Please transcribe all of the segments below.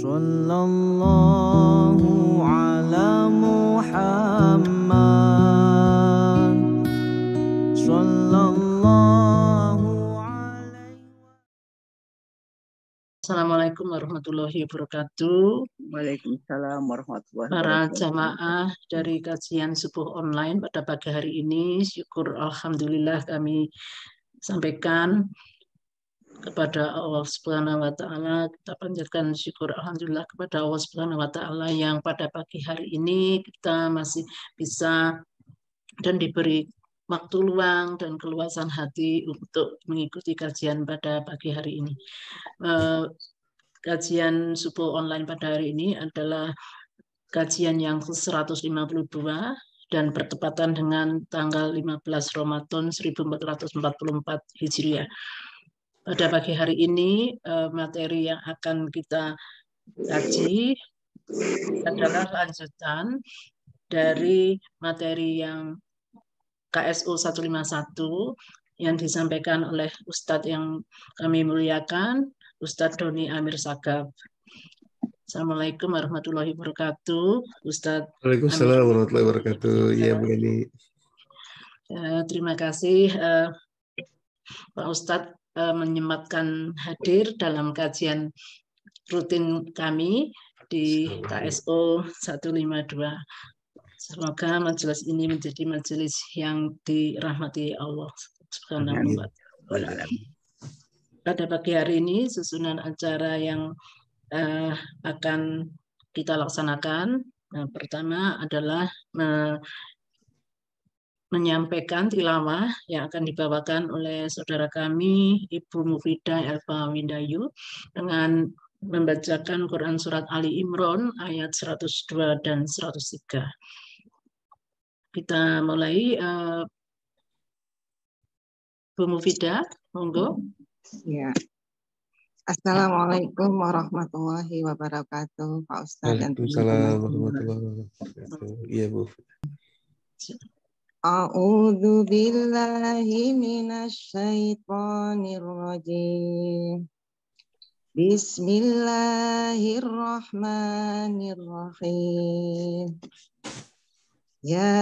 Sallallahu ala Muhammad. Sallallahu alaihi. Assalamualaikum warahmatullahi wabarakatuh. Waalaikumsalam warahmatullahi Para wabarakatuh. jamaah dari kajian subuh online pada pagi hari ini, syukur alhamdulillah kami sampaikan kepada Allah Subhanahu wa taala. Kita panjatkan syukur alhamdulillah kepada Allah Subhanahu wa taala yang pada pagi hari ini kita masih bisa dan diberi waktu luang dan keluasan hati untuk mengikuti kajian pada pagi hari ini. Kajian subuh online pada hari ini adalah kajian yang ke-152 dan bertepatan dengan tanggal 15 Ramadan 1444 Hijriah. Pada pagi hari ini materi yang akan kita kaji adalah lanjutan dari materi yang KSU 151 yang disampaikan oleh Ustadz yang kami muliakan, Ustadz Doni Amir Sagaf. Assalamualaikum warahmatullahi wabarakatuh, Ustadz. Waalaikumsalam warahmatullahi wabarakatuh. Iya, Bu Eni. Terima kasih Pak Ustadz menyempatkan hadir dalam kajian rutin kami di KSO 152. Semoga majelis ini menjadi majelis yang dirahmati Allah Subhanahu wa taala. Pada pagi hari ini susunan acara yang akan kita laksanakan. Pertama adalah menyampaikan tilawah yang akan dibawakan oleh saudara kami Ibu Mufidah Elva Windayu dengan membacakan Quran Surat Ali Imran ayat 102 dan 103. Kita mulai, Bu Mufidah, monggo. Ya. Assalamualaikum warahmatullahi wabarakatuh, Pak Ustadz dan Waalaikumsalam warahmatullahi wabarakatuh. Iya, Bu. A'udzu billahi minasyaitonir rajim. Bismillahirrahmanirrahim. Ya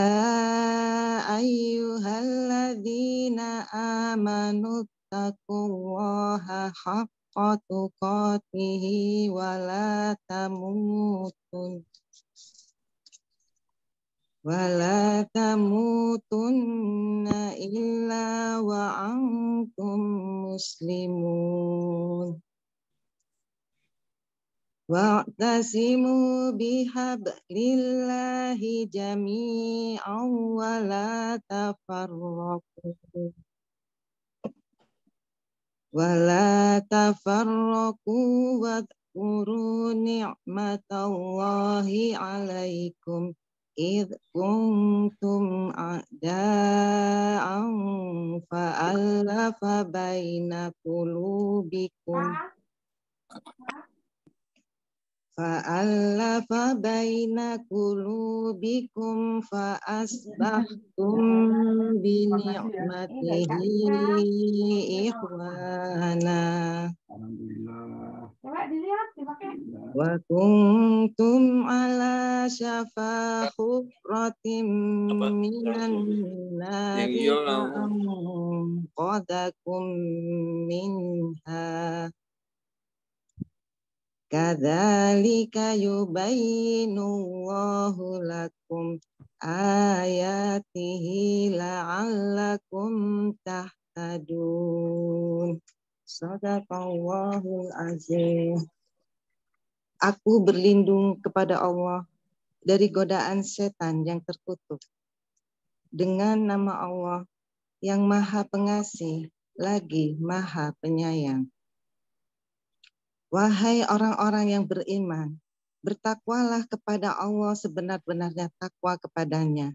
ayyuhalladzina amanu taqullaha haqqa tuqatih wa la tamutunna illa wa antum muslimun. Wa'tasimu bihablillahi jami'an wa la tafarraqu. Wa la tafarraqu wadhkuru ni'matallahi 'alaikum idh kuntum a'da'an fa'alafa baina qulubikum fa'asbahtum bi ni'matihi ikhwana. Wa kuntum ala syafa hufratin minan nari fa'anqadhakum minha. Kadzalika yubayyinullahu lakum ayatihi la'allakum tahtadun. Shadaqallahul azim. Aku berlindung kepada Allah dari godaan setan yang terkutuk. Dengan nama Allah yang Maha Pengasih lagi Maha Penyayang. Wahai orang-orang yang beriman, bertakwalah kepada Allah sebenar-benarnya takwa kepadanya.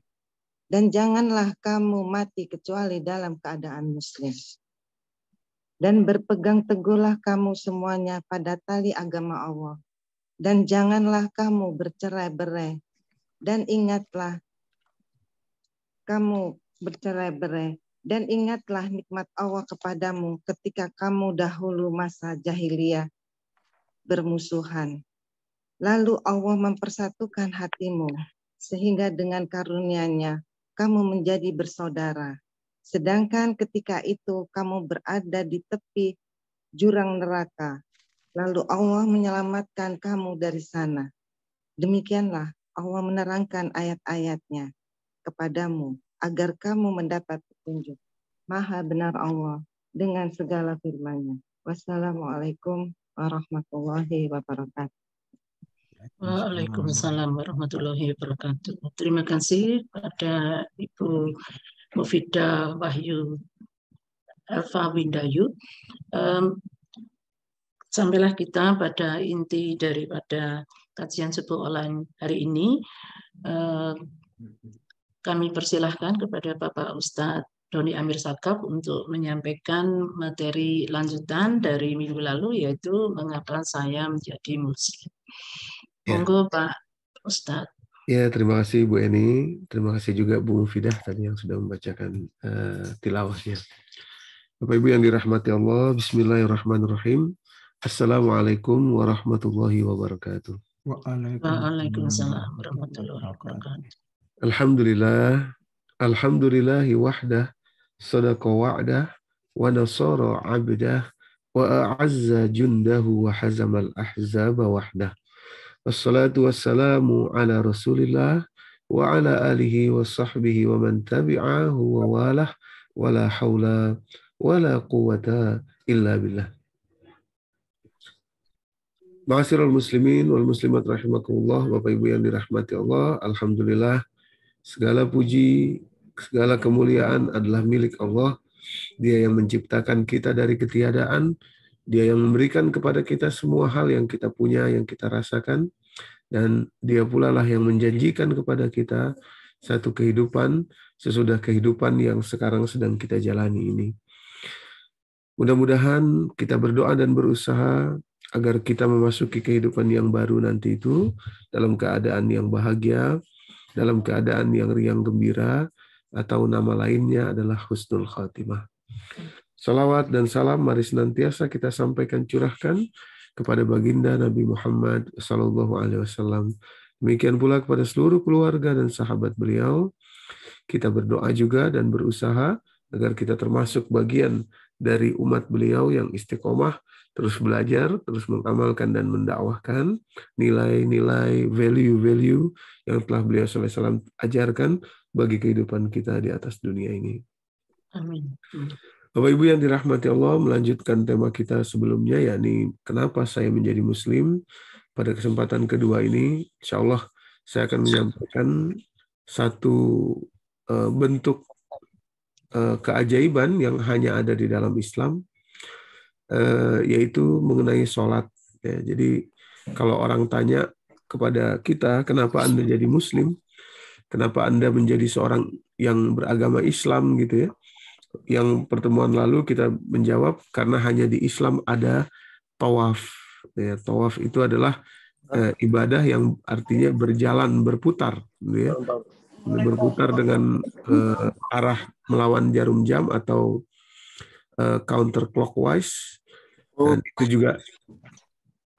Dan janganlah kamu mati kecuali dalam keadaan muslim. Dan berpegang teguhlah kamu semuanya pada tali agama Allah. Dan janganlah kamu bercerai-berai. Dan ingatlah kamu bercerai-berai. Dan ingatlah nikmat Allah kepadamu ketika kamu dahulu masa jahiliyah bermusuhan Lalu Allah mempersatukan hatimu, sehingga dengan karunia-Nya kamu menjadi bersaudara. Sedangkan ketika itu kamu berada di tepi jurang neraka, lalu Allah menyelamatkan kamu dari sana. Demikianlah Allah menerangkan ayat-ayat-Nya kepadamu, agar kamu mendapat petunjuk. Maha benar Allah dengan segala firman-Nya. Wassalamualaikum warahmatullahi wabarakatuh. Waalaikumsalam warahmatullahi wabarakatuh. Terima kasih pada Ibu Mufidah Wahyu Elva Windayu. Sampailah kita pada inti daripada kajian subuh online hari ini. Kami persilahkan kepada Bapak Ustadz Doni Amir Sakab untuk menyampaikan materi lanjutan dari minggu lalu, yaitu mengapa saya menjadi Muslim. Monggo Pak Ustadz. Ya, terima kasih Bu Eni. Terima kasih juga Bu Mufidah tadi yang sudah membacakan tilawahnya. Bapak Ibu yang dirahmati Allah, Bismillahirrahmanirrahim. Assalamualaikum warahmatullahi wabarakatuh. Waalaikumsalam warahmatullahi wabarakatuh. Alhamdulillahi wahdah, sadaqa wa'dah, wa nasara 'abdah, wa a'azza jundahu wa hazamal ahzaba wahdah. Wassalatu wassalamu ala Rasulillah wa ala alihi wa sahbihi wa man tabi'ahu wa walah, wa la hawla wa la quwata illa billah. Ma'asyiral muslimin wal muslimat rahimakumullah, Bapak Ibu yang dirahmati Allah, alhamdulillah segala puji, segala kemuliaan adalah milik Allah. Dia yang menciptakan kita dari ketiadaan, Dia yang memberikan kepada kita semua hal yang kita punya, yang kita rasakan, dan Dia pula lah yang menjanjikan kepada kita satu kehidupan sesudah kehidupan yang sekarang sedang kita jalani ini. Mudah-mudahan kita berdoa dan berusaha agar kita memasuki kehidupan yang baru nanti itu dalam keadaan yang bahagia, dalam keadaan yang riang gembira, atau nama lainnya adalah husnul khatimah. Salawat dan salam mari senantiasa kita sampaikan, curahkan kepada baginda Nabi Muhammad SAW. Demikian pula kepada seluruh keluarga dan sahabat beliau. Kita berdoa juga dan berusaha agar kita termasuk bagian dari umat beliau yang istiqomah, terus belajar, terus mengamalkan dan mendakwahkan nilai-nilai, value-value yang telah beliau SAW ajarkan bagi kehidupan kita di atas dunia ini. Amin. Bapak Ibu yang dirahmati Allah, melanjutkan tema kita sebelumnya, yakni kenapa saya menjadi Muslim. Pada kesempatan kedua ini, insya Allah saya akan menyampaikan satu bentuk keajaiban yang hanya ada di dalam Islam, yaitu mengenai sholat. Ya, jadi kalau orang tanya kepada kita, kenapa Anda jadi Muslim? Kenapa Anda menjadi seorang yang beragama Islam gitu ya? Yang pertemuan lalu kita menjawab karena hanya di Islam ada tawaf. Ya, tawaf itu adalah ibadah yang artinya berjalan, berputar, gitu ya. Berputar dengan arah melawan jarum jam atau counterclockwise. Dan itu juga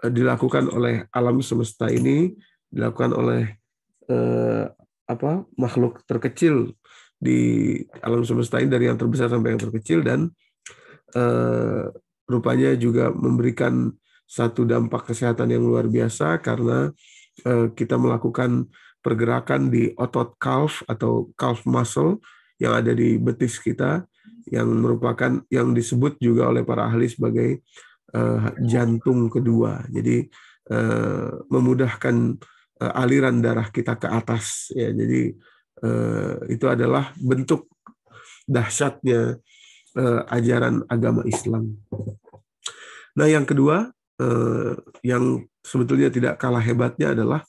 dilakukan oleh alam semesta ini, dilakukan oleh makhluk terkecil di alam semesta ini, dari yang terbesar sampai yang terkecil, dan rupanya juga memberikan satu dampak kesehatan yang luar biasa karena kita melakukan pergerakan di otot calf atau calf muscle yang ada di betis kita, yang merupakan yang disebut juga oleh para ahli sebagai jantung kedua. Jadi memudahkan aliran darah kita ke atas ya. Jadi itu adalah bentuk dahsyatnya ajaran agama Islam. Nah, yang kedua yang sebetulnya tidak kalah hebatnya adalah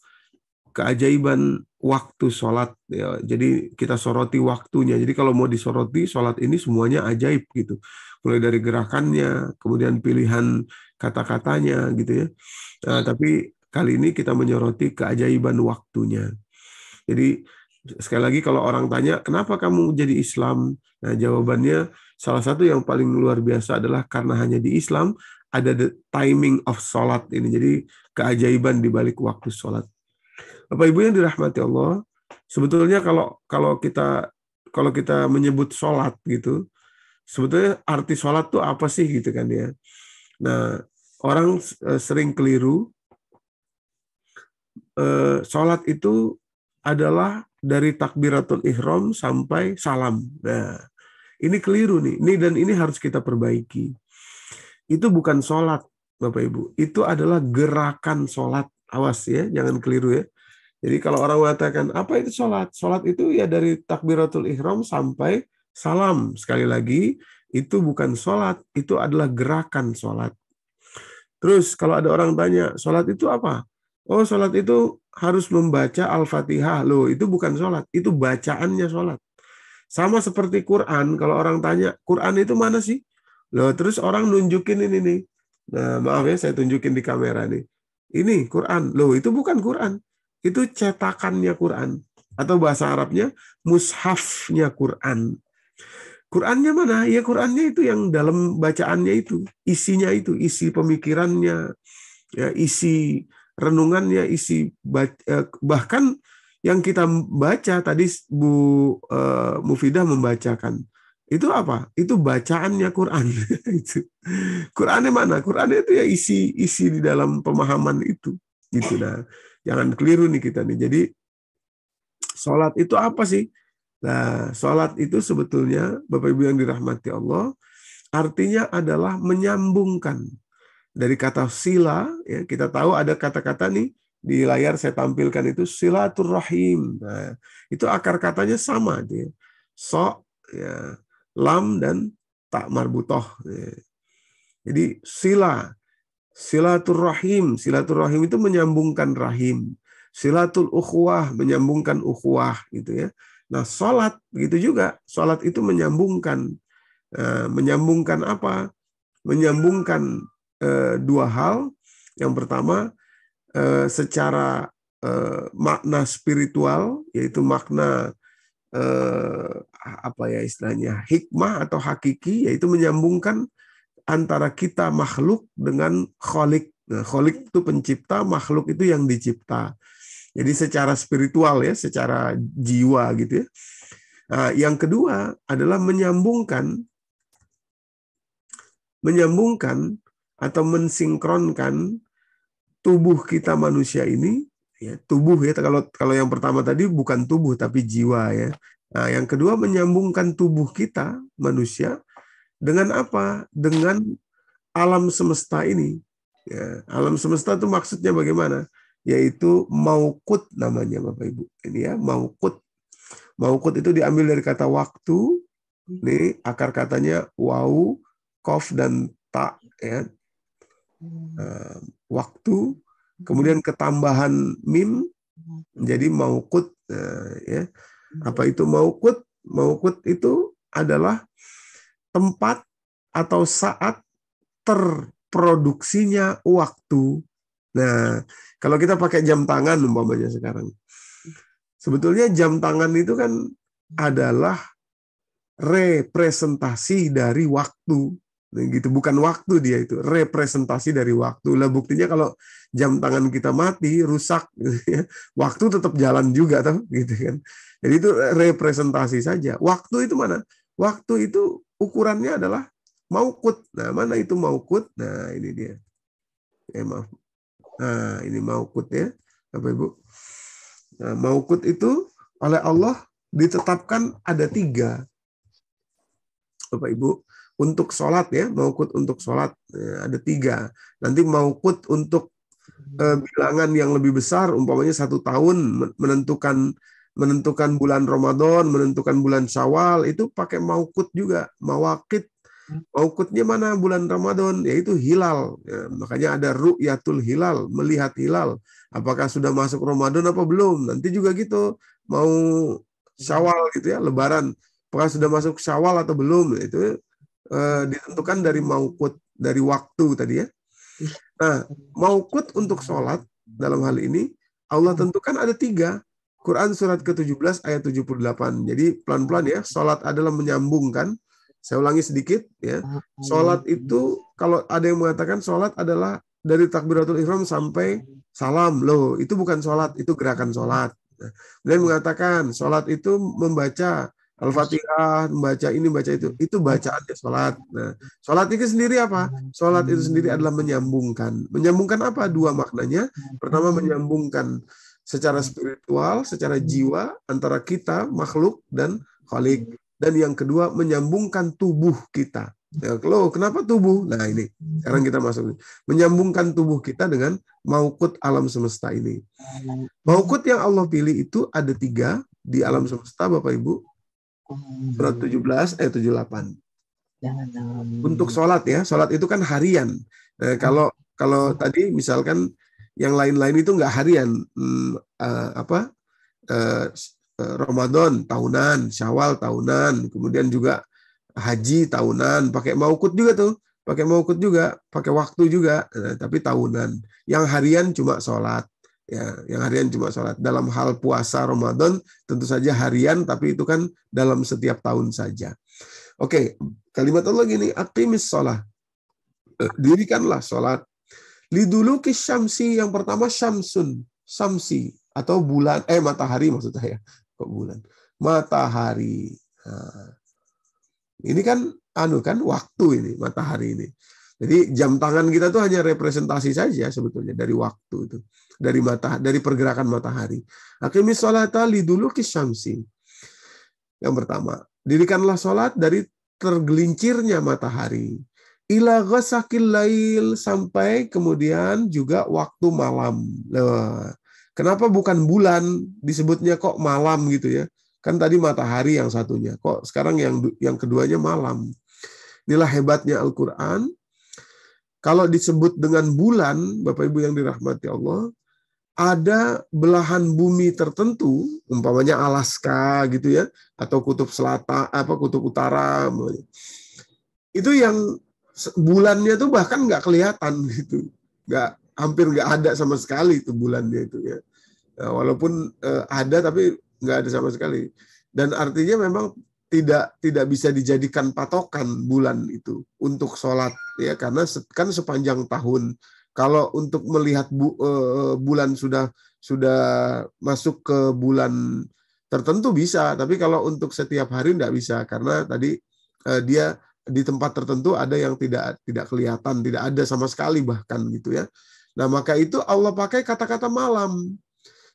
keajaiban waktu sholat. Ya. Jadi kita soroti waktunya. Jadi kalau mau disoroti, sholat ini semuanya ajaib gitu. Mulai dari gerakannya, kemudian pilihan kata-katanya gitu ya. Nah, tapi kali ini kita menyoroti keajaiban waktunya. Jadi sekali lagi kalau orang tanya, kenapa kamu jadi Islam? Nah, jawabannya salah satu yang paling luar biasa adalah karena hanya di Islam ada the timing of sholat ini. Jadi keajaiban di balik waktu sholat. Bapak Ibu yang dirahmati Allah, sebetulnya kalau kita menyebut sholat gitu, sebetulnya arti sholat tuh apa sih gitu kan ya. Nah, orang sering keliru. Sholat itu adalah dari takbiratul ihram sampai salam. Nah, ini keliru nih. Dan ini harus kita perbaiki. Itu bukan sholat, Bapak Ibu. Itu adalah gerakan sholat. Awas ya, jangan keliru ya. Jadi kalau orang mengatakan, apa itu sholat? Sholat itu ya dari takbiratul ihram sampai salam. Sekali lagi, itu bukan sholat. Itu adalah gerakan sholat. Terus kalau ada orang tanya, sholat itu apa? Oh, sholat itu harus membaca Al-Fatihah. Loh, itu bukan sholat. Itu bacaannya sholat. Sama seperti Quran. Kalau orang tanya, Quran itu mana sih? Loh, terus orang nunjukin ini nih. Nah, maaf ya, saya tunjukin di kamera nih. Ini Quran. Loh, itu bukan Quran. Itu cetakannya Quran. Atau bahasa Arabnya, mushafnya Quran. Qurannya mana? Ya Qurannya itu yang dalam bacaannya itu. Isinya itu. Isi pemikirannya. Ya, isi renungannya, isi bahkan yang kita baca tadi Bu Mufidah membacakan itu apa? Itu bacaannya Quran. Itu Qurannya mana? Qurannya itu ya isi di dalam pemahaman itu. Gitu. Nah, jangan keliru nih kita nih. Jadi sholat itu apa sih? Nah, sholat itu sebetulnya Bapak Ibu yang dirahmati Allah, artinya adalah menyambungkan. Dari kata sila, ya, kita tahu ada kata-kata nih di layar saya tampilkan itu silaturrahim. Nah, itu akar katanya sama, ya. So, ya, lam dan tak marbutoh. Ya. Jadi silaturrahim itu menyambungkan rahim. Silatul ukhuwah menyambungkan ukhuwah, gitu ya. Nah, sholat gitu juga. Sholat itu menyambungkan, menyambungkan apa? Menyambungkan dua hal. Yang pertama secara makna spiritual, yaitu makna apa ya istilahnya hikmah atau hakiki, yaitu menyambungkan antara kita makhluk dengan kholik. Nah, kholik itu pencipta, makhluk itu yang dicipta. Jadi secara spiritual ya, secara jiwa gitu ya. Nah, yang kedua adalah menyambungkan atau mensinkronkan tubuh kita manusia ini, ya, tubuh ya, kalau yang pertama tadi bukan tubuh tapi jiwa ya. Nah, yang kedua menyambungkan tubuh kita manusia dengan apa? Dengan alam semesta ini. Ya, alam semesta itu maksudnya bagaimana? Yaitu maukut namanya Bapak Ibu. Ini ya, maukut. Maukut itu diambil dari kata waktu. Nih akar katanya waw, kof dan tak ya. Waktu, kemudian ketambahan mim menjadi maukut. Ya. Apa itu maukut? Maukut itu adalah tempat atau saat terproduksinya waktu. Nah, kalau kita pakai jam tangan umpamanya sekarang, sebetulnya jam tangan itu kan adalah representasi dari waktu. Nah, gitu, bukan waktu dia itu, representasi dari waktu. Lah buktinya kalau jam tangan kita mati, rusak, waktu tetap jalan juga toh, gitu kan. Jadi itu representasi saja. Waktu itu mana? Waktu itu ukurannya adalah maukut. Nah, mana itu maukut? Nah, ini dia. Maaf. Nah, ini maukut ya, Bapak Ibu. Nah, maukut itu oleh Allah ditetapkan ada 3. Bapak Ibu, untuk sholat ya, maukut untuk sholat ada 3. Nanti maukut untuk bilangan yang lebih besar, umpamanya 1 tahun menentukan bulan Ramadan, menentukan bulan Syawal, itu pakai maukut juga, mawakit. Maukutnya mana bulan Ramadan? Yaitu hilal. Ya, makanya ada ru'yatul hilal, melihat hilal. Apakah sudah masuk Ramadan apa belum? Nanti juga gitu, mau Syawal gitu ya, Lebaran. Apakah sudah masuk Syawal atau belum? Itu ditentukan dari maukut, dari waktu tadi ya. Nah, maukut untuk sholat dalam hal ini Allah tentukan ada 3. Quran surat ke-17 ayat 78. Jadi pelan-pelan ya, sholat adalah menyambungkan Saya ulangi sedikit ya. Sholat itu, kalau ada yang mengatakan sholat adalah dari takbiratul ihram sampai salam. Loh, itu bukan sholat, itu gerakan sholat. Nah, kemudian mengatakan sholat itu membaca Al-Fatihah, membaca ini, membaca itu bacaannya sholat. Nah, sholat itu sendiri apa? Sholat itu sendiri adalah menyambungkan. Menyambungkan apa? Dua maknanya. Pertama, menyambungkan secara spiritual, secara jiwa antara kita, makhluk, dan Khalik. Dan yang kedua, menyambungkan tubuh kita. Ya, loh, kenapa tubuh? Nah ini, sekarang kita masuk. Menyambungkan tubuh kita dengan maukut alam semesta ini. Maukut yang Allah pilih itu ada 3 di alam semesta, Bapak Ibu. Surat 17 ayat 78. Untuk sholat ya, sholat itu kan harian. Kalau tadi misalkan yang lain-lain itu nggak harian, Ramadan tahunan, Syawal tahunan, kemudian juga haji tahunan, pakai maukut juga tuh, pakai waktu juga, tapi tahunan. Yang harian cuma sholat. Ya, yang harian cuma sholat. Dalam hal puasa Ramadan tentu saja harian, tapi itu kan dalam setiap tahun saja. Oke, kalimat Allah gini, aqimis sholat. Dirikanlah sholat. Liduluki syamsi, yang pertama syamsun, syamsi, atau bulan, matahari maksud saya. Kok bulan? Matahari. Nah, ini kan waktu ini, matahari ini. Jadi jam tangan kita tuh hanya representasi saja sebetulnya dari waktu itu, dari pergerakan matahari. Aqimis sholata liduluki syamsi. Yang pertama, dirikanlah sholat dari tergelincirnya matahari. Ila ghasakil lail, sampai kemudian juga waktu malam. Nah, kenapa bukan bulan disebutnya kok malam gitu ya? Kan tadi matahari yang satunya, kok sekarang yang keduanya malam. Inilah hebatnya Al-Quran. Kalau disebut dengan bulan, Bapak Ibu yang dirahmati Allah, ada belahan bumi tertentu, umpamanya Alaska gitu ya, atau kutub selatan, kutub utara, itu yang bulannya tuh bahkan nggak kelihatan gitu, hampir nggak ada sama sekali itu bulannya itu ya. Nah, walaupun ada tapi nggak ada sama sekali. Dan artinya memang tidak bisa dijadikan patokan bulan itu untuk sholat ya, karena kan sepanjang tahun. Kalau untuk melihat bulan sudah masuk ke bulan tertentu bisa, tapi kalau untuk setiap hari tidak bisa, karena tadi dia di tempat tertentu ada yang tidak kelihatan, tidak ada sama sekali bahkan gitu ya. Nah, maka itu Allah pakai kata-kata malam.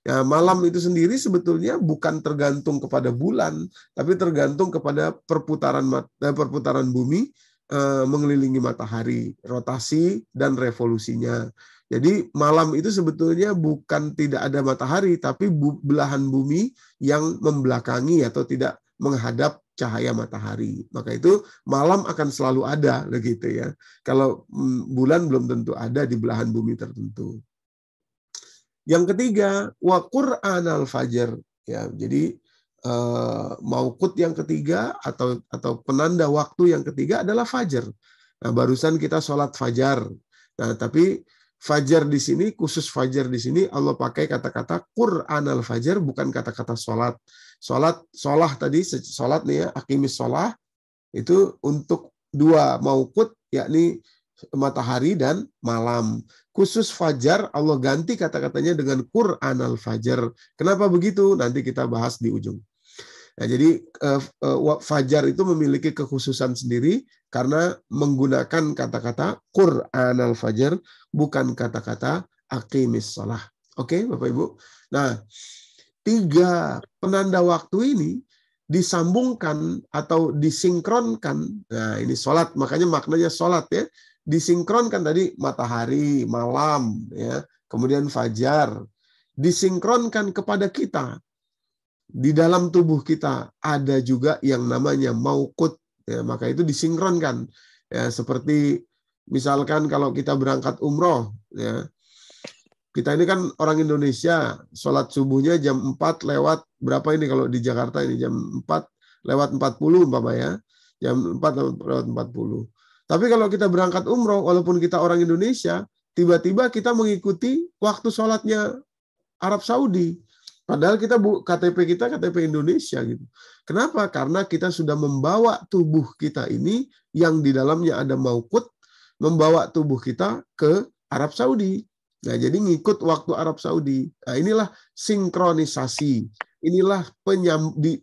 Ya, malam itu sendiri sebetulnya bukan tergantung kepada bulan, tapi tergantung kepada perputaran bumi mengelilingi matahari, rotasi dan revolusinya. Jadi malam itu sebetulnya bukan tidak ada matahari, tapi belahan bumi yang membelakangi atau tidak menghadap cahaya matahari. Maka itu malam akan selalu ada, begitu ya. Kalau bulan belum tentu ada di belahan bumi tertentu. Yang ketiga, wa Qur'an al-fajr. Ya, jadi maukut yang ketiga atau penanda waktu yang ketiga adalah fajar. Nah, barusan kita sholat fajar. Nah, tapi fajar di sini, khusus fajar di sini Allah pakai kata-kata Qur'an al-fajr, bukan kata-kata sholat. Sholah tadi, sholat nih ya, aqimis sholah, itu untuk 2 maukut, yakni matahari dan malam. Khusus fajar Allah ganti kata-katanya dengan Qur'an al-fajr. Kenapa begitu? Nanti kita bahas di ujung. Nah, jadi fajar itu memiliki kekhususan sendiri karena menggunakan kata-kata Qur'an al-fajr, bukan kata-kata aqimis shalah. Oke, Bapak Ibu. Nah, 3 penanda waktu ini disambungkan atau disinkronkan. Nah, ini sholat, makanya maknanya sholat ya. Disinkronkan tadi matahari, malam, ya, kemudian fajar. Disinkronkan kepada kita. Di dalam tubuh kita ada juga yang namanya maukut. Ya, maka itu disinkronkan. Ya, seperti misalkan kalau kita berangkat umroh, ya, kita ini kan orang Indonesia, sholat subuhnya jam 4 lewat berapa ini kalau di Jakarta ini jam 4 lewat 40 umpama ya. Jam 4 lewat 40. Tapi kalau kita berangkat umroh, walaupun kita orang Indonesia, tiba-tiba kita mengikuti waktu sholatnya Arab Saudi. Padahal KTP kita KTP Indonesia gitu. Kenapa? Karena kita sudah membawa tubuh kita ini yang di dalamnya ada maukut, membawa tubuh kita ke Arab Saudi. Nah, jadi ngikut waktu Arab Saudi. Nah, inilah sinkronisasi. Inilah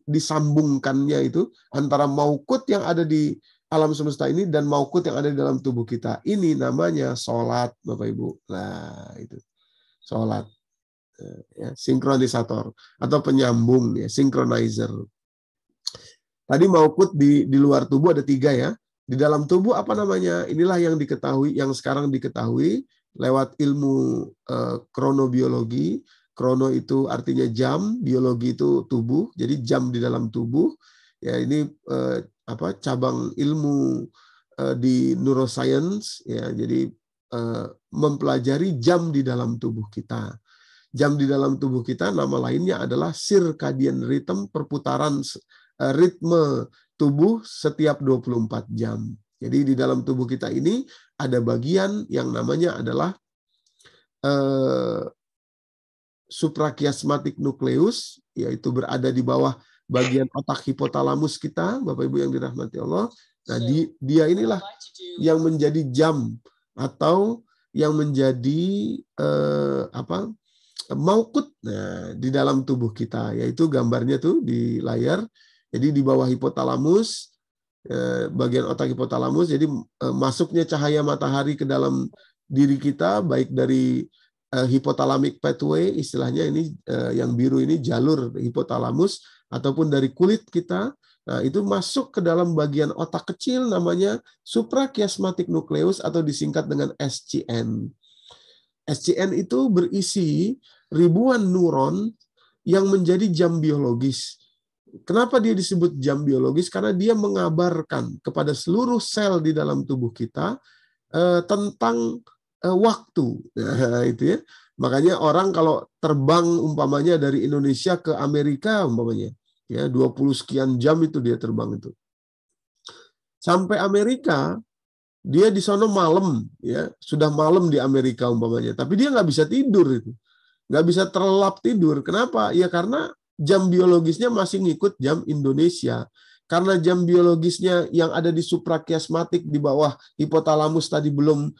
disambungkannya itu antara maukut yang ada di alam semesta ini dan maukut yang ada di dalam tubuh kita. Ini namanya sholat, Bapak Ibu. Nah, itu sholat. Ya, sinkronisator atau penyambung, ya, synchronizer. Tadi maukut di luar tubuh ada 3 ya. Di dalam tubuh apa namanya? Inilah yang diketahui, yang sekarang diketahui lewat ilmu kronobiologi. Krono itu artinya jam, biologi itu tubuh. Jadi jam di dalam tubuh. Ya, ini cabang ilmu di neuroscience, ya. Jadi mempelajari jam di dalam tubuh kita. Jam di dalam tubuh kita nama lainnya adalah circadian rhythm, perputaran ritme tubuh setiap 24 jam. Jadi di dalam tubuh kita ini ada bagian yang namanya adalah suprachiasmatic nucleus, yaitu berada di bawah bagian otak hipotalamus kita, Bapak Ibu yang dirahmati Allah. Nah, dia inilah yang menjadi jam atau yang menjadi maukut, nah, di dalam tubuh kita, yaitu gambarnya tuh di layar. Jadi di bawah hipotalamus, bagian otak hipotalamus, jadi masuknya cahaya matahari ke dalam diri kita, baik dari hypothalamic pathway, istilahnya ini yang biru ini jalur hipotalamus, ataupun dari kulit kita. Nah, itu masuk ke dalam bagian otak kecil namanya suprachiasmatic nucleus atau disingkat dengan SCN. SCN itu berisi ribuan neuron yang menjadi jam biologis. Kenapa dia disebut jam biologis? Karena dia mengabarkan kepada seluruh sel di dalam tubuh kita tentang waktu. Nah, itu ya. Makanya orang kalau terbang umpamanya dari Indonesia ke Amerika umpamanya, ya 20 sekian jam itu dia terbang itu. Sampai Amerika, dia di sana malam, ya sudah malam di Amerika umpamanya, tapi dia nggak bisa tidur itu, nggak bisa terlelap tidur. Kenapa? Ya karena jam biologisnya masih ngikut jam Indonesia. Karena jam biologisnya yang ada di suprachiasmatic di bawah hipotalamus tadi belum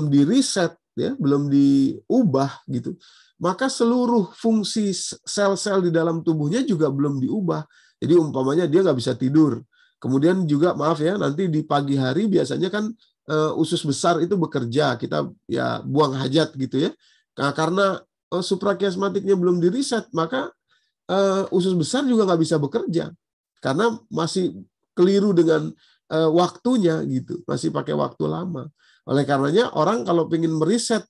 di reset, ya belum diubah gitu. Maka seluruh fungsi sel-sel di dalam tubuhnya juga belum diubah. Jadi umpamanya dia nggak bisa tidur. Kemudian juga maaf ya, nanti di pagi hari biasanya kan usus besar itu bekerja, kita ya buang hajat gitu ya. Nah, karena suprachiasmatiknya belum diriset, maka usus besar juga nggak bisa bekerja karena masih keliru dengan waktunya gitu, masih pakai waktu lama. Oleh karenanya orang kalau ingin meriset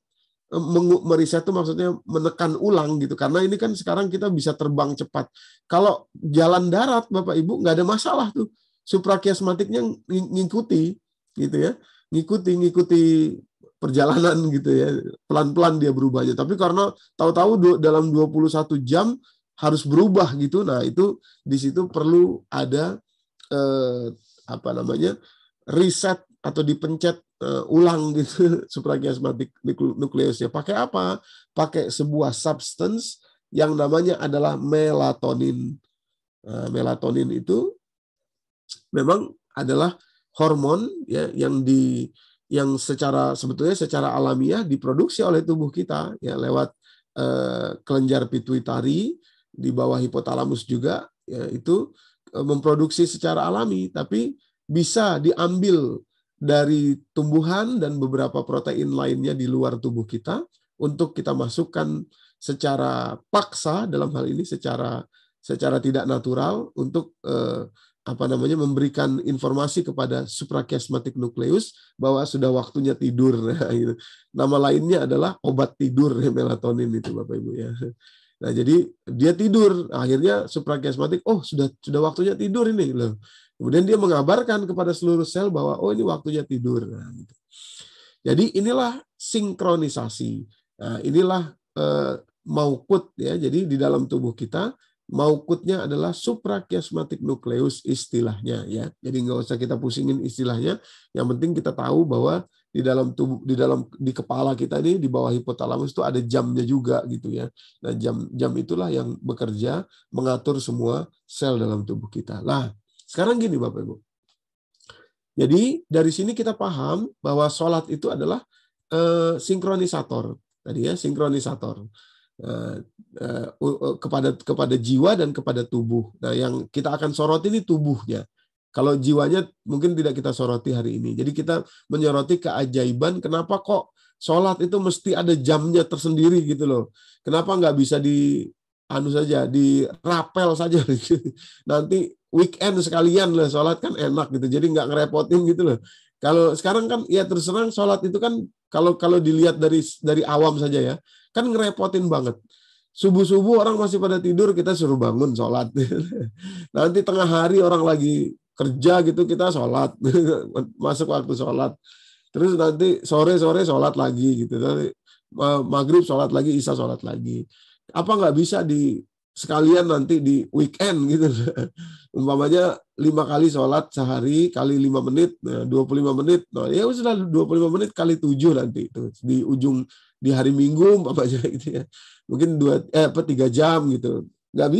itu maksudnya menekan ulang gitu, karena ini kan sekarang kita bisa terbang cepat. Kalau jalan darat Bapak Ibu nggak ada masalah tuh, suprachiasmatiknya ngikuti gitu ya, ngikuti perjalanan gitu ya, pelan-pelan dia berubahnya. Tapi karena tahu-tahu dalam 21 jam harus berubah gitu, nah itu di situ perlu ada riset atau dipencet ulang gitu suprachiasmatic nucleusnya. Pakai apa? Pakai sebuah substance yang namanya adalah melatonin. Nah, melatonin itu memang adalah hormon ya yang sebetulnya secara alamiah diproduksi oleh tubuh kita ya lewat kelenjar pituitari di bawah hipotalamus juga, ya, itu memproduksi secara alami, tapi bisa diambil dari tumbuhan dan beberapa protein lainnya di luar tubuh kita untuk kita masukkan secara paksa, dalam hal ini secara tidak natural untuk memberikan informasi kepada suprachiasmatic nucleus bahwa sudah waktunya tidur. Nah, gitu. Nama lainnya adalah obat tidur melatonin itu Bapak Ibu ya. Nah, jadi dia tidur, akhirnya suprachiasmatic, sudah waktunya tidur ini loh. Kemudian dia mengabarkan kepada seluruh sel bahwa ini waktunya tidur. Nah, gitu. Jadi inilah sinkronisasi. Nah, inilah maukut ya. Jadi di dalam tubuh kita maukutnya adalah suprachiasmatic nucleus istilahnya ya. Jadi nggak usah kita pusingin istilahnya. Yang penting kita tahu bahwa di di dalam tubuh, di kepala kita ini, di bawah hipotalamus itu ada jamnya juga gitu ya. Nah, jam itulah yang bekerja mengatur semua sel dalam tubuh kita. Nah, sekarang gini Bapak Ibu. Jadi dari sini kita paham bahwa sholat itu adalah sinkronisator. Tadi ya, sinkronisator. Kepada jiwa dan kepada tubuh. Nah, yang kita akan soroti ini tubuhnya. Kalau jiwanya mungkin tidak kita soroti hari ini. Jadi kita menyoroti keajaiban kenapa kok sholat itu mesti ada jamnya tersendiri gitu loh. Kenapa nggak bisa dirapel saja nanti weekend sekalian lah sholat kan enak gitu. Jadi nggak ngerepotin gitu loh. Kalau sekarang kan ya terus terang sholat itu kan kalau dilihat dari awam saja ya, kan ngerepotin banget. Subuh-subuh orang masih pada tidur, kita suruh bangun sholat. Nanti tengah hari orang lagi kerja gitu, kita sholat. Masuk waktu sholat. Terus nanti sore-sore sholat lagi gitu. Nanti maghrib sholat lagi, isya sholat lagi. Apa nggak bisa sekalian nanti di weekend gitu. Umpamanya 5 kali sholat sehari kali 5 menit, 25 menit. Nah, ya sudah 25 menit kali 7 nanti itu di ujung di hari Minggu umpamanya gitu ya. Mungkin 3 jam gitu. Nggak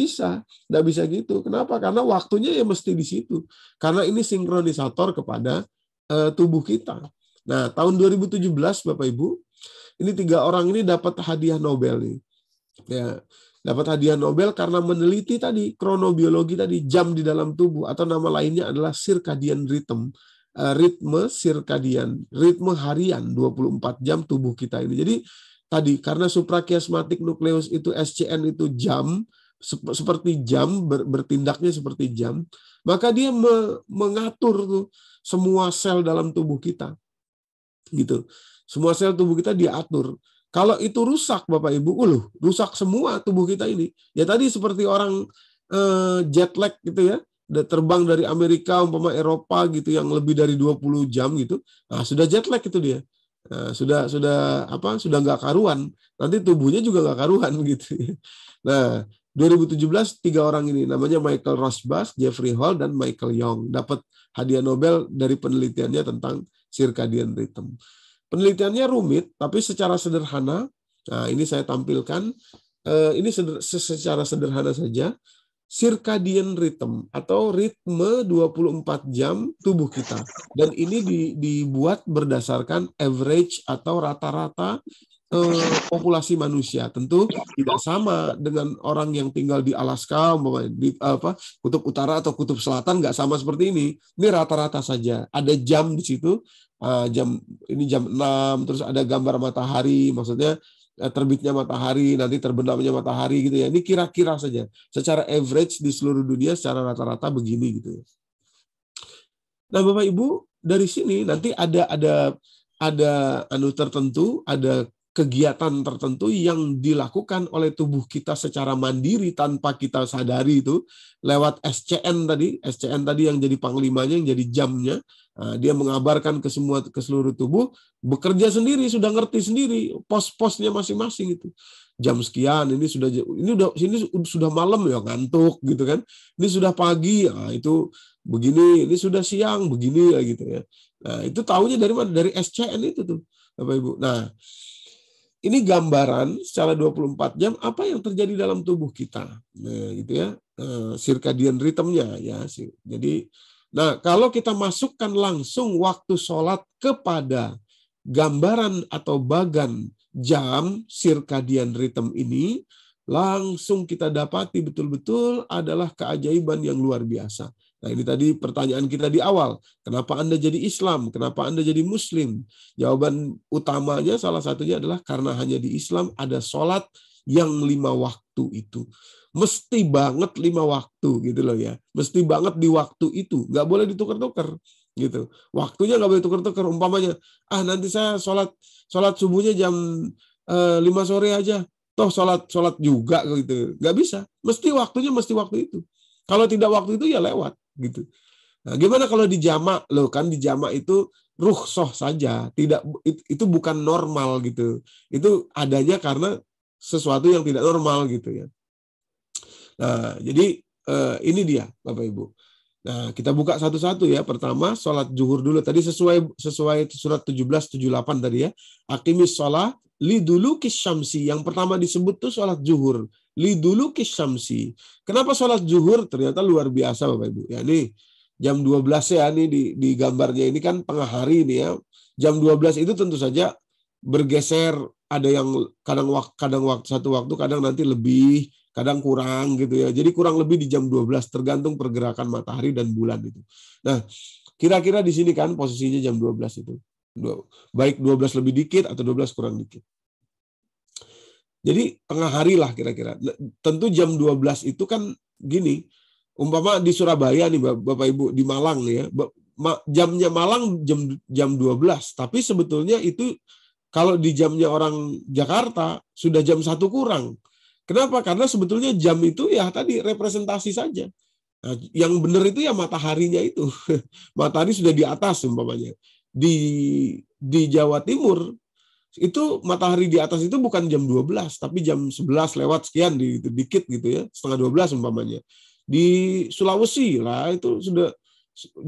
bisa gitu. Kenapa? Karena waktunya ya mesti di situ. Karena ini sinkronisator kepada tubuh kita. Nah, tahun 2017 Bapak Ibu, ini 3 orang ini dapat hadiah Nobel nih. Ya, dapat hadiah Nobel karena meneliti tadi kronobiologi tadi jam di dalam tubuh, atau nama lainnya adalah circadian rhythm, ritme sirkadian, ritme harian 24 jam tubuh kita ini. Jadi tadi karena suprachiasmatic nucleus itu SCN itu jam, seperti jam, bertindaknya seperti jam, maka dia mengatur tuh semua sel dalam tubuh kita. Gitu. Semua sel tubuh kita dia atur. Kalau itu rusak Bapak Ibu, rusak semua tubuh kita ini. Ya tadi seperti orang jet lag gitu ya, terbang dari Amerika umpama Eropa gitu yang lebih dari 20 jam gitu. Nah, sudah jet lag itu dia. Nah, sudah nggak karuan. Nanti tubuhnya juga nggak karuan gitu. Nah, 2017 3 orang ini namanya Michael Rosbach, Jeffrey Hall dan Michael Young dapat hadiah Nobel dari penelitiannya tentang circadian rhythm. Penelitiannya rumit, tapi secara sederhana, nah ini saya tampilkan, ini secara sederhana saja, circadian rhythm atau ritme 24 jam tubuh kita. Dan ini dibuat berdasarkan average atau rata-rata populasi manusia. Tentu tidak sama dengan orang yang tinggal di Alaska, di kutub utara atau kutub selatan, nggak sama seperti ini. Ini rata-rata saja. Ada jam di situ. Jam 6, terus ada gambar matahari, maksudnya terbitnya matahari, nanti terbenamnya matahari gitu ya. Ini kira-kira saja. Secara average di seluruh dunia secara rata-rata begini gitu ya. Nah, Bapak Ibu, dari sini nanti ada tertentu, ada kegiatan tertentu yang dilakukan oleh tubuh kita secara mandiri tanpa kita sadari itu lewat SCN tadi yang jadi panglimanya, yang jadi jamnya. Nah, dia mengabarkan ke seluruh tubuh, bekerja sendiri, sudah ngerti sendiri pos-posnya masing-masing itu. Jam sekian ini sudah malam ya ngantuk gitu kan. Ini sudah pagi, nah itu begini, ini sudah siang begini ya gitu ya. Nah, itu taunya dari mana? Dari SCN itu tuh, Bapak Ibu. Nah, ini gambaran secara 24 jam apa yang terjadi dalam tubuh kita. Nah, gitu ya. Circadian rhythm-nya ya. Jadi, nah, kalau kita masukkan langsung waktu sholat kepada gambaran atau bagan jam circadian rhythm ini, langsung kita dapati betul-betul adalah keajaiban yang luar biasa. Nah, ini tadi pertanyaan kita di awal. Kenapa Anda jadi Islam? Kenapa Anda jadi Muslim? Jawaban utamanya salah satunya adalah karena hanya di Islam ada sholat yang 5 waktu itu. Mesti banget 5 waktu gitu loh ya. Mesti banget di waktu itu. Nggak boleh ditukar-tukar gitu. Waktunya nggak boleh tukar-tukar. Umpamanya, nanti saya sholat subuhnya jam 5 sore aja. Toh sholat juga gitu. Nggak bisa. Mesti waktu itu. Kalau tidak waktu itu ya lewat gitu. Nah, gimana kalau di jamak? Loh kan di jamak itu rukhsah saja, tidak, itu bukan normal gitu. Itu adanya karena sesuatu yang tidak normal gitu ya. Nah, jadi ini dia Bapak Ibu. Nah, kita buka satu-satu ya. Pertama, sholat zuhur dulu. Tadi sesuai surat 17:78 tadi ya. Aqimis sholat lidulukis syamsi. Yang pertama disebut tuh sholat zuhur. Lidulukis syamsi. Kenapa sholat zuhur? Ternyata luar biasa Bapak Ibu. Ya, ini jam 12 ya. Ini di gambarnya ini kan tengah hari ini ya. Jam 12 itu tentu saja bergeser. Ada yang kadang waktu satu waktu, kadang nanti lebih, kadang kurang gitu ya. Jadi kurang lebih di jam 12 tergantung pergerakan matahari dan bulan itu. Nah, kira-kira di sini kan posisinya jam 12 itu. Baik 12 lebih dikit atau 12 kurang dikit. Jadi tengah hari lah kira-kira. Tentu jam 12 itu kan gini, umpama di Surabaya nih Bapak Ibu, di Malang nih ya. Jamnya Malang jam 12, tapi sebetulnya itu kalau di jamnya orang Jakarta sudah jam 1 kurang. Kenapa? Karena sebetulnya jam itu ya tadi representasi saja. Nah, yang benar itu ya mataharinya itu. Matahari sudah di atas umpamanya. Di Jawa Timur itu matahari di atas itu bukan jam 12, tapi jam 11 lewat sekian dikit gitu ya, setengah 12 umpamanya. Di Sulawesi lah itu sudah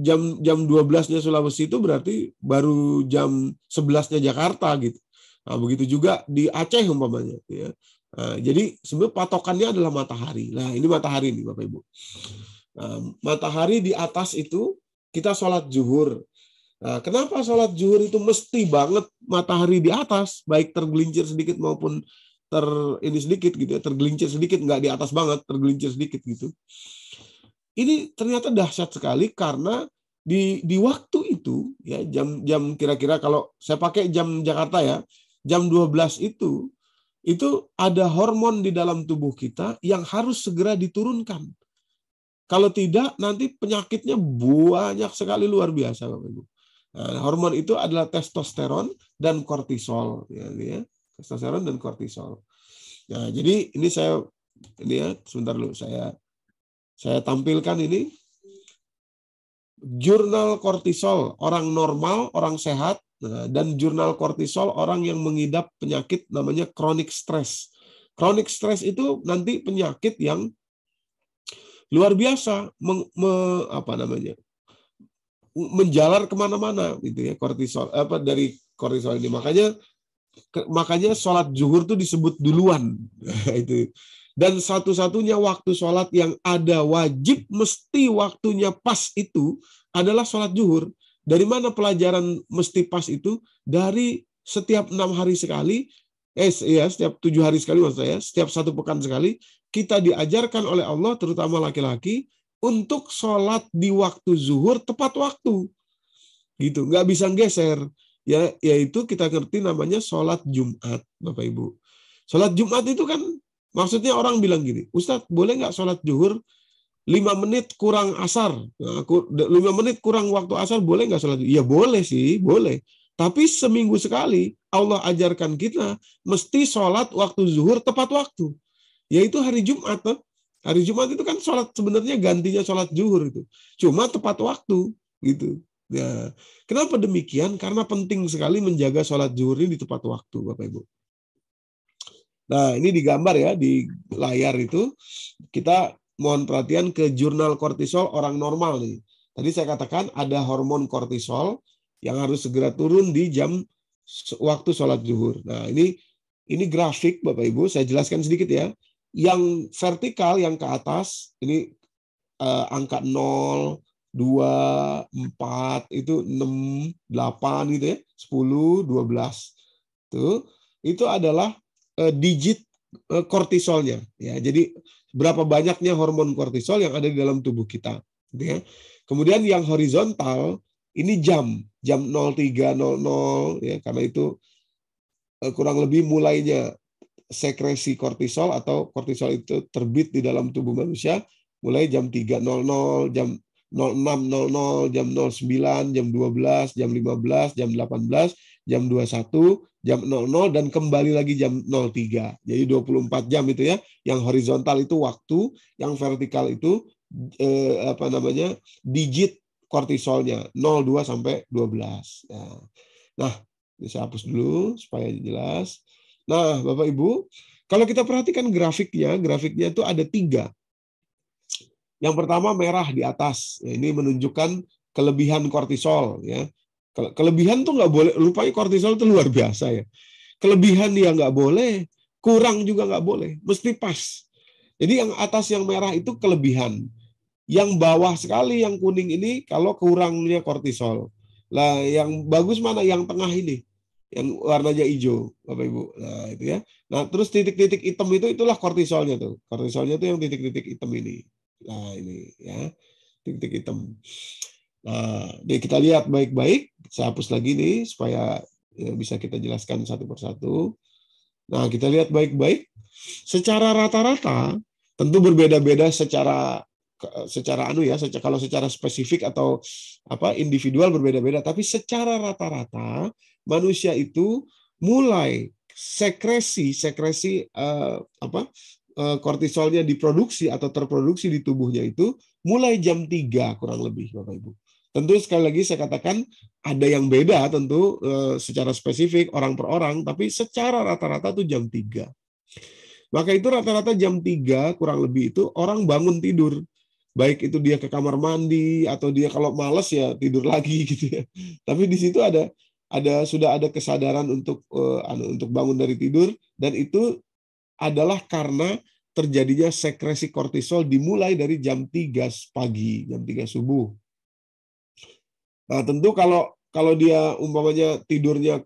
jam 12-nya Sulawesi itu berarti baru jam 11-nya Jakarta gitu. Nah, begitu juga di Aceh umpamanya ya. Nah, jadi sebenarnya patokannya adalah matahari. Nah, ini matahari nih Bapak Ibu. Nah, matahari di atas itu kita sholat zuhur. Nah, kenapa sholat zuhur itu mesti banget matahari di atas, baik tergelincir sedikit maupun sedikit gitu ya, tergelincir sedikit, nggak di atas banget, tergelincir sedikit gitu. Ini ternyata dahsyat sekali karena di waktu itu ya jam kira-kira kalau saya pakai jam Jakarta ya, jam 12 itu ada hormon di dalam tubuh kita yang harus segera diturunkan. Kalau tidak nanti penyakitnya banyak sekali luar biasa Bapak Ibu. Nah, hormon itu adalah testosteron dan kortisol ya. Testosteron dan kortisol. Nah, jadi ini ya sebentar dulu saya tampilkan ini jurnal kortisol orang normal, orang sehat, dan jurnal kortisol orang yang mengidap penyakit namanya chronic stress. Chronic stress itu nanti penyakit yang luar biasa menjalar kemana-mana gitu ya kortisol dari kortisol ini. Makanya sholat zuhur itu disebut duluan itu. Dan satu-satunya waktu sholat yang ada wajib mesti waktunya pas itu adalah sholat zuhur. Dari mana pelajaran mesti pas itu? Dari setiap 6 hari sekali, setiap 7 hari sekali maksud saya, setiap 1 pekan sekali, kita diajarkan oleh Allah, terutama laki-laki, untuk sholat di waktu zuhur tepat waktu. Gitu, nggak bisa geser. Ya, yaitu kita ngerti namanya sholat Jumat, Bapak Ibu. Sholat Jumat itu kan maksudnya orang bilang gini, Ustadz boleh nggak sholat zuhur 5 menit kurang asar? 5 menit kurang waktu asar boleh nggak sholat? Ya boleh sih, boleh. Tapi seminggu sekali Allah ajarkan kita mesti sholat waktu zuhur tepat waktu. Yaitu hari Jumat. Hari Jumat itu kan sholat sebenarnya gantinya sholat zuhur itu. Cuma tepat waktu gitu. Ya. Kenapa demikian? Karena penting sekali menjaga sholat zuhur ini di tepat waktu, Bapak Ibu. Nah, ini digambar ya di layar itu. Kita mohon perhatian ke jurnal kortisol orang normal nih. Tadi saya katakan ada hormon kortisol yang harus segera turun di jam waktu sholat zuhur. Nah, ini grafik Bapak Ibu, saya jelaskan sedikit ya. Yang vertikal yang ke atas ini angka 0, 2, 4 itu 6, 8 gitu ya, 10, 12. Itu adalah digit kortisolnya ya. Jadi berapa banyaknya hormon kortisol yang ada di dalam tubuh kita gitu ya. Kemudian yang horizontal ini jam 03.00 ya, karena itu kurang lebih mulainya sekresi kortisol atau kortisol itu terbit di dalam tubuh manusia mulai jam 3.00, jam 06.00, jam 09, jam 12, jam 15, jam 18, jam 21, jam 00 dan kembali lagi jam 03. Jadi 24 jam itu ya. Yang horizontal itu waktu, yang vertikal itu digit kortisolnya 02 sampai 12. Nah, saya hapus dulu supaya jelas. Nah, Bapak Ibu, kalau kita perhatikan grafiknya itu ada 3. Yang pertama merah di atas. Ya, ini menunjukkan kelebihan kortisol. Ya. Kelebihan tuh nggak boleh. Rupanya kortisol itu luar biasa ya. Kelebihan ya nggak boleh, kurang juga nggak boleh. Mesti pas. Jadi yang atas yang merah itu kelebihan. Yang bawah sekali yang kuning ini kalau kurangnya kortisol. Lah yang bagus mana? Yang tengah ini. Yang warnanya hijau, Bapak Ibu. Nah, itu ya. Nah, terus titik-titik hitam itulah kortisolnya tuh. Kortisolnya tuh yang titik-titik hitam ini. Nah, ini ya. Titik-titik hitam. Nah, ini kita lihat baik-baik. Saya hapus lagi nih supaya ya, bisa kita jelaskan satu persatu. Nah, kita lihat baik-baik. Secara rata-rata tentu berbeda-beda secara kalau secara spesifik atau individual berbeda-beda, tapi secara rata-rata manusia itu mulai sekresi kortisolnya diproduksi atau terproduksi di tubuhnya itu mulai jam 3 kurang lebih, Bapak Ibu. Tentu sekali lagi saya katakan ada yang beda tentu secara spesifik orang per orang, tapi secara rata-rata itu jam 3. Maka itu rata-rata jam 3 kurang lebih itu orang bangun tidur. Baik itu dia ke kamar mandi atau dia kalau malas ya tidur lagi gitu ya. Tapi di situ sudah ada kesadaran untuk bangun dari tidur, dan itu adalah karena terjadinya sekresi kortisol dimulai dari jam 3 pagi, jam 3 subuh. Nah, tentu kalau dia umpamanya tidurnya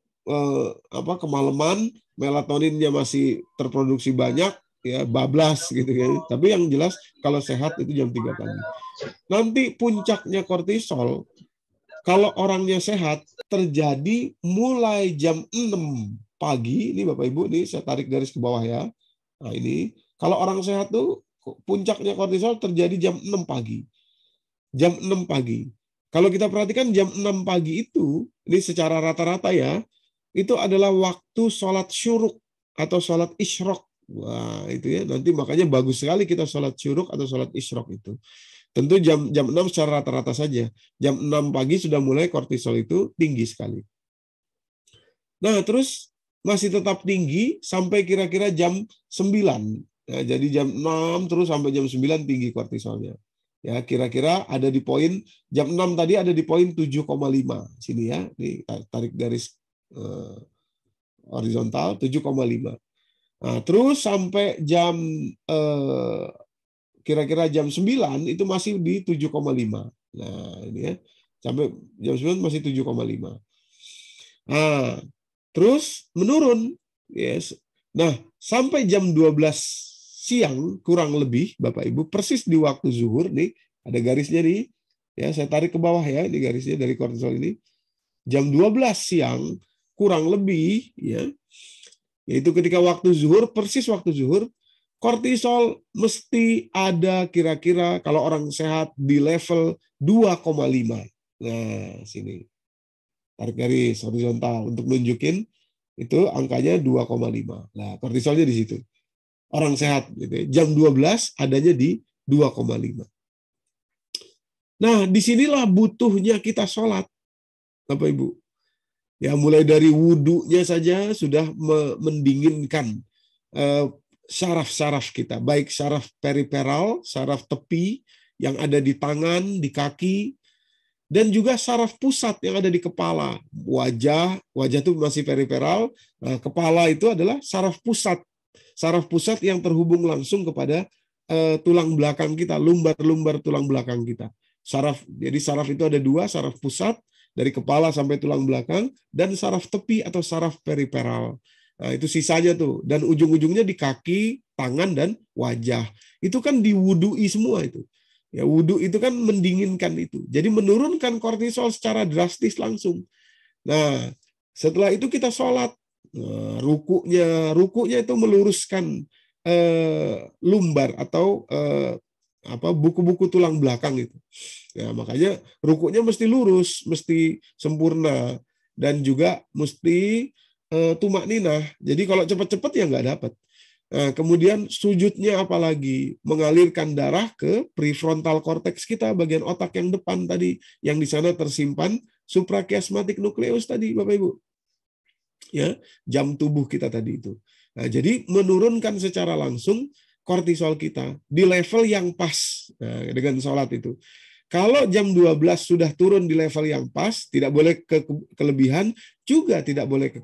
kemalaman, melatoninnya masih terproduksi banyak, ya bablas gitu ya. Tapi yang jelas kalau sehat itu jam 3 pagi. Nanti puncaknya kortisol kalau orangnya sehat terjadi mulai jam 6 pagi. Ini Bapak Ibu, nih saya tarik garis ke bawah ya. Nah, ini kalau orang sehat tuh puncaknya kortisol terjadi jam 6 pagi. Jam 6 pagi. Kalau kita perhatikan jam 6 pagi itu, ini secara rata-rata ya, itu adalah waktu sholat syuruk atau sholat isyrok. Wah, itu ya. Nanti makanya bagus sekali kita sholat syuruk atau sholat isyrok itu. Tentu jam 6 secara rata-rata saja. Jam 6 pagi sudah mulai kortisol itu tinggi sekali. Nah, terus masih tetap tinggi sampai kira-kira jam 9. Nah, jadi jam 6 terus sampai jam 9 tinggi kortisolnya. Ya, kira-kira ada di poin jam 6 tadi ada di poin 7,5 sini ya. Ini tarik garis horizontal 7,5. Nah, terus sampai jam kira-kira jam 9 itu masih di 7,5. Nah, ini ya. Sampai jam 9 masih 7,5. Nah, terus menurun, yes. Nah, sampai jam 12 siang kurang lebih Bapak Ibu, persis di waktu zuhur nih, ada garisnya nih. Ya, saya tarik ke bawah ya, ini garisnya dari kortisol ini. Jam 12 siang kurang lebih ya. Yaitu ketika waktu zuhur, persis waktu zuhur, kortisol mesti ada kira-kira kalau orang sehat di level 2,5. Nah, sini. Tarik garis horizontal untuk nunjukin itu angkanya 2,5. Nah, kortisolnya di situ. Orang sehat gitu ya. Jam 12 adanya di 2,5. Nah, disinilah butuhnya kita sholat, Bapak Ibu. Ya, mulai dari wudhunya saja sudah mendinginkan syaraf-syaraf kita, baik syaraf periferal, syaraf tepi yang ada di tangan, di kaki, dan juga syaraf pusat yang ada di kepala. Wajah itu masih periferal, nah, kepala itu adalah syaraf pusat yang terhubung langsung kepada tulang belakang kita, lumbar tulang belakang kita. Jadi syaraf itu ada 2, syaraf pusat dari kepala sampai tulang belakang, dan syaraf tepi atau syaraf periferal. Nah, itu sisanya tuh, dan ujung-ujungnya di kaki, tangan, dan wajah. Itu kan diwudui semua itu. Ya, wudhu itu kan mendinginkan itu. Jadi menurunkan kortisol secara drastis langsung. Nah, setelah itu kita sholat. Nah, rukunya itu meluruskan lumbar atau buku-buku tulang belakang itu. Ya, makanya rukunya mesti lurus, mesti sempurna, dan juga mesti tumak ninah. Jadi kalau cepat-cepat ya nggak dapat. Nah, kemudian sujudnya apalagi mengalirkan darah ke prefrontal cortex kita, bagian otak yang depan tadi, yang di sana tersimpan suprachiasmatic nucleus tadi, Bapak Ibu. Ya, jam tubuh kita tadi itu. Nah, jadi menurunkan secara langsung kortisol kita di level yang pas. Nah, dengan sholat itu. Kalau jam 12 sudah turun di level yang pas, tidak boleh kelebihan, juga tidak boleh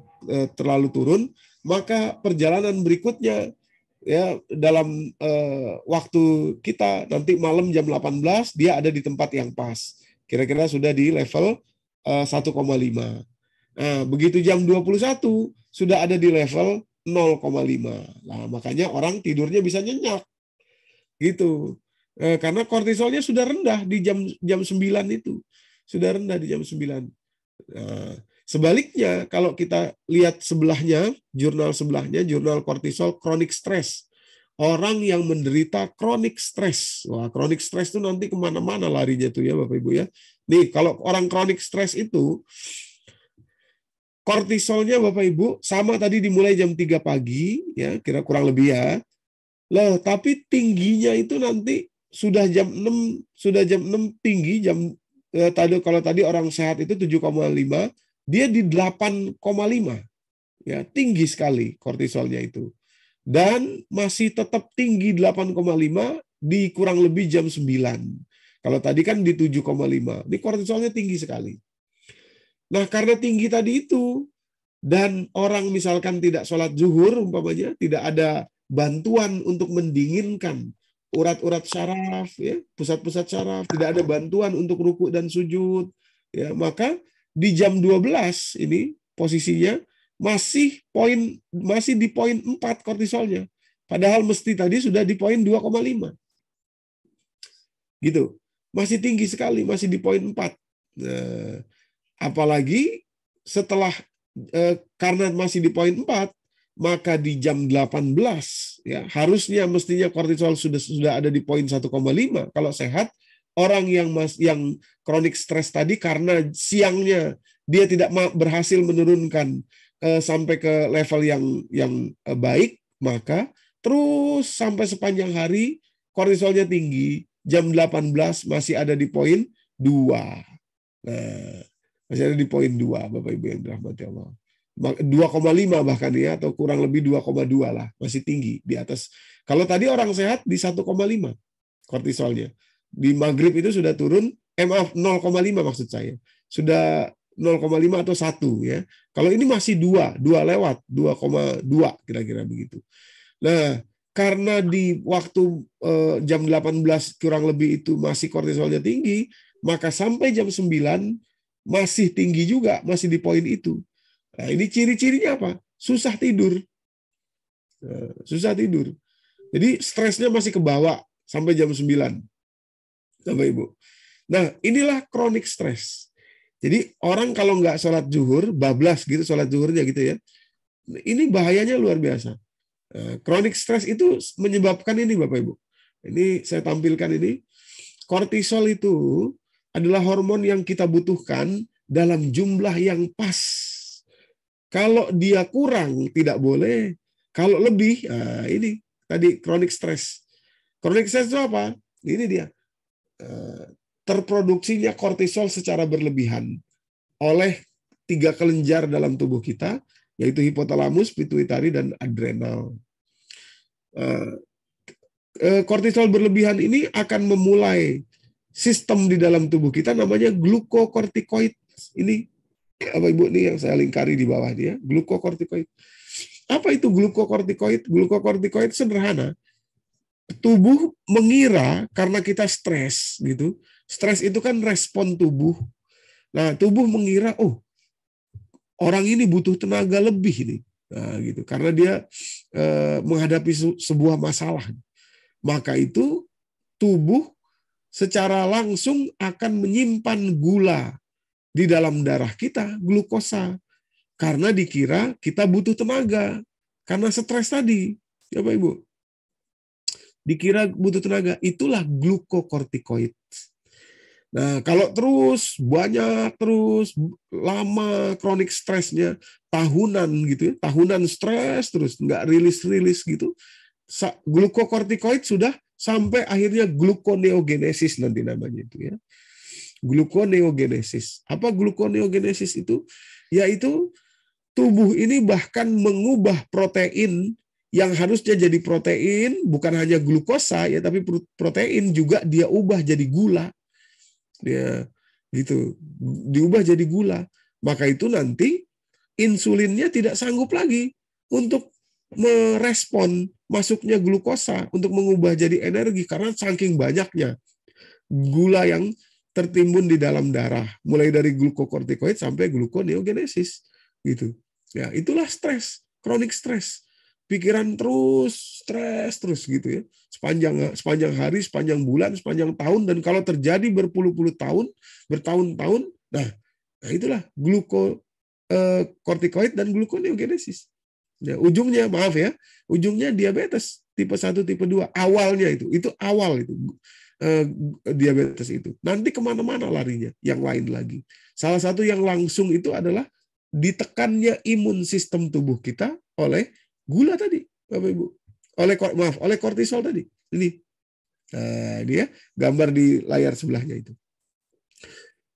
terlalu turun, maka perjalanan berikutnya ya dalam waktu kita nanti malam jam 18 dia ada di tempat yang pas. Kira-kira sudah di level 1,5. Nah, begitu jam 21 sudah ada di level 0,5. Nah, makanya orang tidurnya bisa nyenyak. Gitu. Karena kortisolnya sudah rendah di jam 9 itu. Sudah rendah di jam 9. Nah, sebaliknya kalau kita lihat sebelahnya, jurnal kortisol chronic stress. Orang yang menderita chronic stress. Wah, chronic stress itu nanti kemana-mana larinya tuh ya Bapak Ibu ya. Nih, kalau orang chronic stress itu, kortisolnya Bapak Ibu sama tadi dimulai jam 3 pagi, ya kira kurang lebih ya. Loh, tapi tingginya itu nanti sudah jam 6 tinggi kalau tadi orang sehat itu 7,5, dia di 8,5. Ya, tinggi sekali kortisolnya itu. Dan masih tetap tinggi 8,5 di kurang lebih jam 9. Kalau tadi kan di 7,5. Ini kortisolnya tinggi sekali. Nah, karena tinggi tadi itu, dan orang misalkan tidak sholat zuhur, umpamanya, tidak ada bantuan untuk mendinginkan urat-urat syaraf, ya, pusat-pusat syaraf, tidak ada bantuan untuk ruku dan sujud, ya, maka di jam 12 ini posisinya masih di poin 4 kortisolnya. Padahal mesti tadi sudah di poin 2,5. Gitu. Masih tinggi sekali, masih di poin 4. Nah, apalagi setelah karena masih di poin 4, maka di jam 18 ya harusnya mestinya kortisol sudah ada di poin 1,5 kalau sehat. Orang yang kronik stres tadi karena siangnya dia tidak berhasil menurunkan sampai ke level yang baik, maka terus sampai sepanjang hari kortisolnya tinggi. Jam 18 masih ada di poin 2. Nah, masih ada di poin 2, Bapak Ibu yang dirahmati Allah. 2,5 bahkan ya, atau kurang lebih 2,2 lah, masih tinggi di atas. Kalau tadi orang sehat di 1,5 kortisolnya. Di maghrib itu sudah turun, 0,5 maksud saya. Sudah 0,5 atau 1 ya. Kalau ini masih 2 lewat, 2,2 kira-kira begitu. Nah, karena di waktu jam 18 kurang lebih itu masih kortisolnya tinggi, maka sampai jam 9 masih tinggi juga, masih di poin itu. Nah, ini ciri-cirinya apa? Susah tidur. Susah tidur. Jadi stresnya masih ke bawah sampai jam 9. Bapak Ibu. Nah, inilah chronic stress. Jadi orang kalau nggak sholat zuhur, bablas gitu sholat zuhurnya gitu ya. Ini bahayanya luar biasa. Chronic stress itu menyebabkan ini Bapak Ibu. Ini saya tampilkan ini. Kortisol itu adalah hormon yang kita butuhkan dalam jumlah yang pas. Kalau dia kurang tidak boleh. Kalau lebih, ini tadi chronic stress. Chronic stress itu apa? Ini dia. Terproduksinya kortisol secara berlebihan oleh 3 kelenjar dalam tubuh kita, yaitu hipotalamus, pituitari, dan adrenal. Kortisol berlebihan ini akan memulai sistem di dalam tubuh kita namanya glukokortikoid. Ini apa Ibu nih yang saya lingkari di bawah dia, glukokortikoid. Apa itu glukokortikoid? Glukokortikoid sederhana. Tubuh mengira karena kita stres gitu. Stres itu kan respon tubuh. Nah, tubuh mengira, oh, orang ini butuh tenaga lebih nih. Nah, gitu. Karena dia menghadapi sebuah masalah. Maka itu tubuh secara langsung akan menyimpan gula di dalam darah kita, glukosa. Karena dikira kita butuh tenaga. Karena stres tadi. Ya Pak Ibu. Dikira butuh tenaga, itulah glukokortikoid. Nah, kalau terus lama kronik stresnya, tahunan gitu ya, tahunan stres terus nggak rilis gitu, glukokortikoid sudah sampai akhirnya gluconeogenesis nanti namanya itu ya. Gluconeogenesis. Apa gluconeogenesis itu? Yaitu tubuh ini bahkan mengubah protein yang harusnya jadi protein, bukan hanya glukosa ya, tapi protein juga dia ubah jadi gula. Ya, gitu. Diubah jadi gula. Maka itu nanti insulinnya tidak sanggup lagi untuk merespon masuknya glukosa untuk mengubah jadi energi karena saking banyaknya gula yang tertimbun di dalam darah, mulai dari glukokortikoid sampai gluconeogenesis gitu. Ya, itulah stres, kronik stres. Pikiran terus, stres terus gitu ya. Sepanjang hari, sepanjang bulan, sepanjang tahun, dan kalau terjadi berpuluh-puluh tahun, bertahun-tahun, nah itulah glukokortikoid dan gluconeogenesis. Ya, ujungnya ujungnya diabetes tipe 1, tipe 2. Awalnya itu awal itu diabetes itu. Nanti kemana-mana larinya, yang lain lagi. Salah satu yang langsung itu adalah ditekannya imun sistem tubuh kita oleh gula tadi, Bapak Ibu. Oleh kortisol tadi. Ini. Nah, dia gambar di layar sebelahnya itu.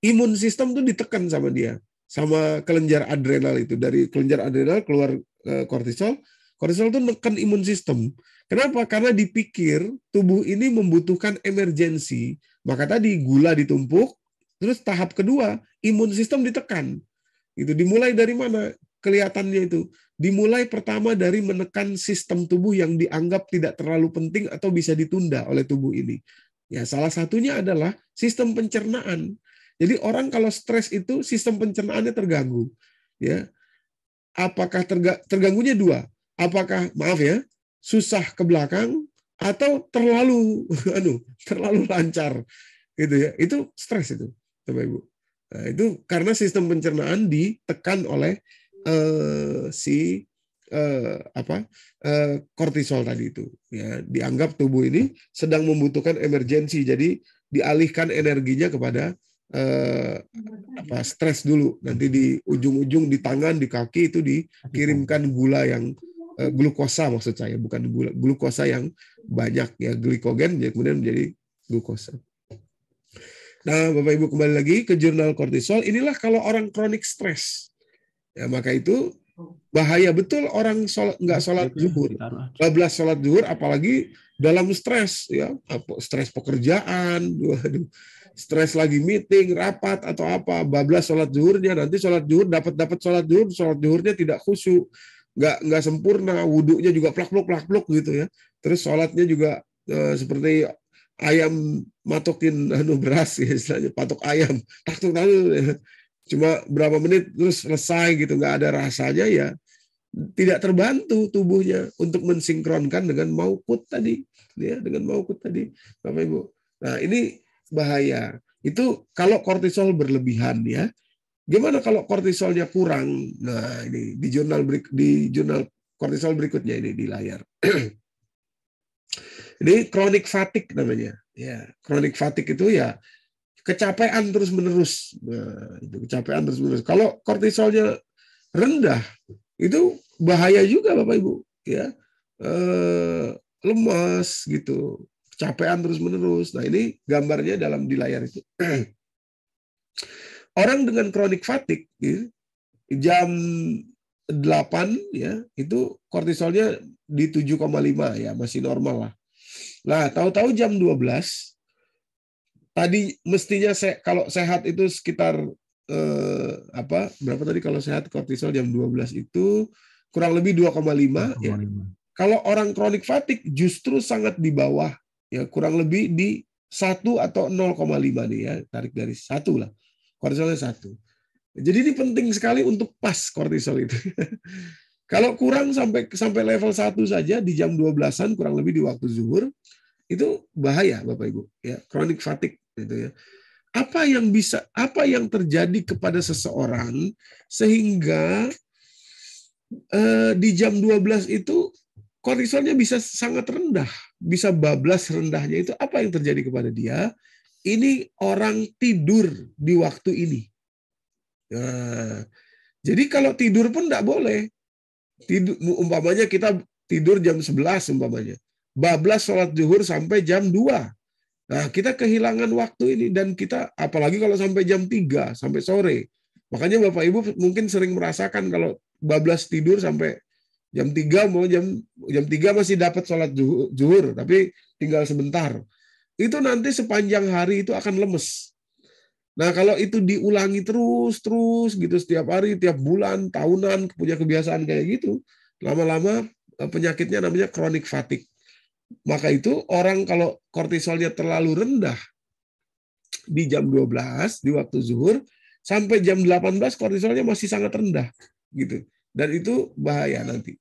Imun sistem itu ditekan sama dia, sama kelenjar adrenal itu. Dari kelenjar adrenal keluar kortisol. Kortisol itu menekan imun sistem. Kenapa? Karena dipikir tubuh ini membutuhkan emergensi. Maka tadi gula ditumpuk, terus tahap kedua imun sistem ditekan. Itu dimulai dari mana? Kelihatannya itu. Dimulai pertama dari menekan sistem tubuh yang dianggap tidak terlalu penting atau bisa ditunda oleh tubuh ini. Ya, salah satunya adalah sistem pencernaan. Jadi orang kalau stres itu sistem pencernaannya terganggu. Ya. Apakah terganggunya dua? Apakah susah ke belakang atau terlalu lancar gitu ya. Itu stres itu, Bapak Ibu. Nah, itu karena sistem pencernaan ditekan oleh kortisol tadi itu. Ya, dianggap tubuh ini sedang membutuhkan emergensi, jadi dialihkan energinya kepada stres dulu. Nanti di ujung-ujung di tangan, di kaki itu dikirimkan gula yang glukosa, maksud saya, bukan glukosa yang banyak ya, glikogen ya, kemudian menjadi glukosa. Nah, Bapak Ibu, kembali lagi ke jurnal kortisol. Inilah kalau orang kronik stres. Ya, maka itu bahaya betul orang nggak sholat zuhur. Bablas sholat zuhur, apalagi dalam stres ya, stres pekerjaan, stres lagi meeting, rapat atau apa, bablas sholat zuhurnya, nanti sholat zuhur dapat sholat zuhurnya tidak khusyuk, nggak sempurna, wudunya juga plak-plok gitu ya. Terus sholatnya juga seperti ayam matokin beras ya, istilahnya patok ayam, ya. Cuma berapa menit terus selesai gitu, nggak ada rasanya ya, tidak terbantu tubuhnya untuk mensinkronkan dengan maukut tadi, ya, dengan maukut tadi, Bapak Ibu. Nah, ini bahaya. Itu kalau kortisol berlebihan ya. Gimana kalau kortisolnya kurang? Nah, ini di jurnal kortisol berikutnya ini di layar. Ini chronic fatigue namanya. Ya, chronic fatigue itu ya kecapean terus-menerus. Nah, itu kecapean terus-menerus. Kalau kortisolnya rendah, itu bahaya juga Bapak Ibu, ya. Lemas gitu, kecapean terus-menerus. Nah, ini gambarnya di layar itu. Orang dengan chronic fatigue ya, jam 8 ya, itu kortisolnya di 7,5 ya, masih normal lah. Nah, tahu-tahu jam 12 tadi mestinya kalau sehat itu sekitar berapa tadi kalau sehat kortisol jam 12 itu kurang lebih 2,5 ya. Kalau orang chronic fatigue justru sangat di bawah ya, kurang lebih di 1 atau 0,5 nih ya, tarik dari 1 lah. Kortisolnya 1. Jadi ini penting sekali untuk pas kortisol itu. Kalau kurang sampai level 1 saja di jam 12-an kurang lebih di waktu zuhur, itu bahaya Bapak Ibu ya, chronic fatigue gitu ya. Apa yang terjadi kepada seseorang sehingga di jam 12 itu kortisolnya bisa sangat rendah, bisa bablas rendahnya, itu apa yang terjadi kepada dia? Ini orang tidur di waktu ini. Nah, jadi kalau tidur pun tidak boleh. Umpamanya kita tidur jam 11 umpamanya. Bablas sholat zuhur sampai jam 2. Nah, kita kehilangan waktu ini, dan kita apalagi kalau sampai jam 3 sampai sore. Makanya Bapak Ibu mungkin sering merasakan kalau bablas tidur sampai Jam 3 mau jam 3 masih dapat sholat zuhur, tapi tinggal sebentar. Itu nanti sepanjang hari itu akan lemes. Nah, kalau itu diulangi terus gitu setiap hari, tiap bulan, tahunan, punya kebiasaan kayak gitu, lama-lama penyakitnya namanya chronic fatigue. Maka itu orang kalau kortisolnya terlalu rendah di jam 12 di waktu zuhur sampai jam 18 kortisolnya masih sangat rendah gitu. Dan itu bahaya nanti.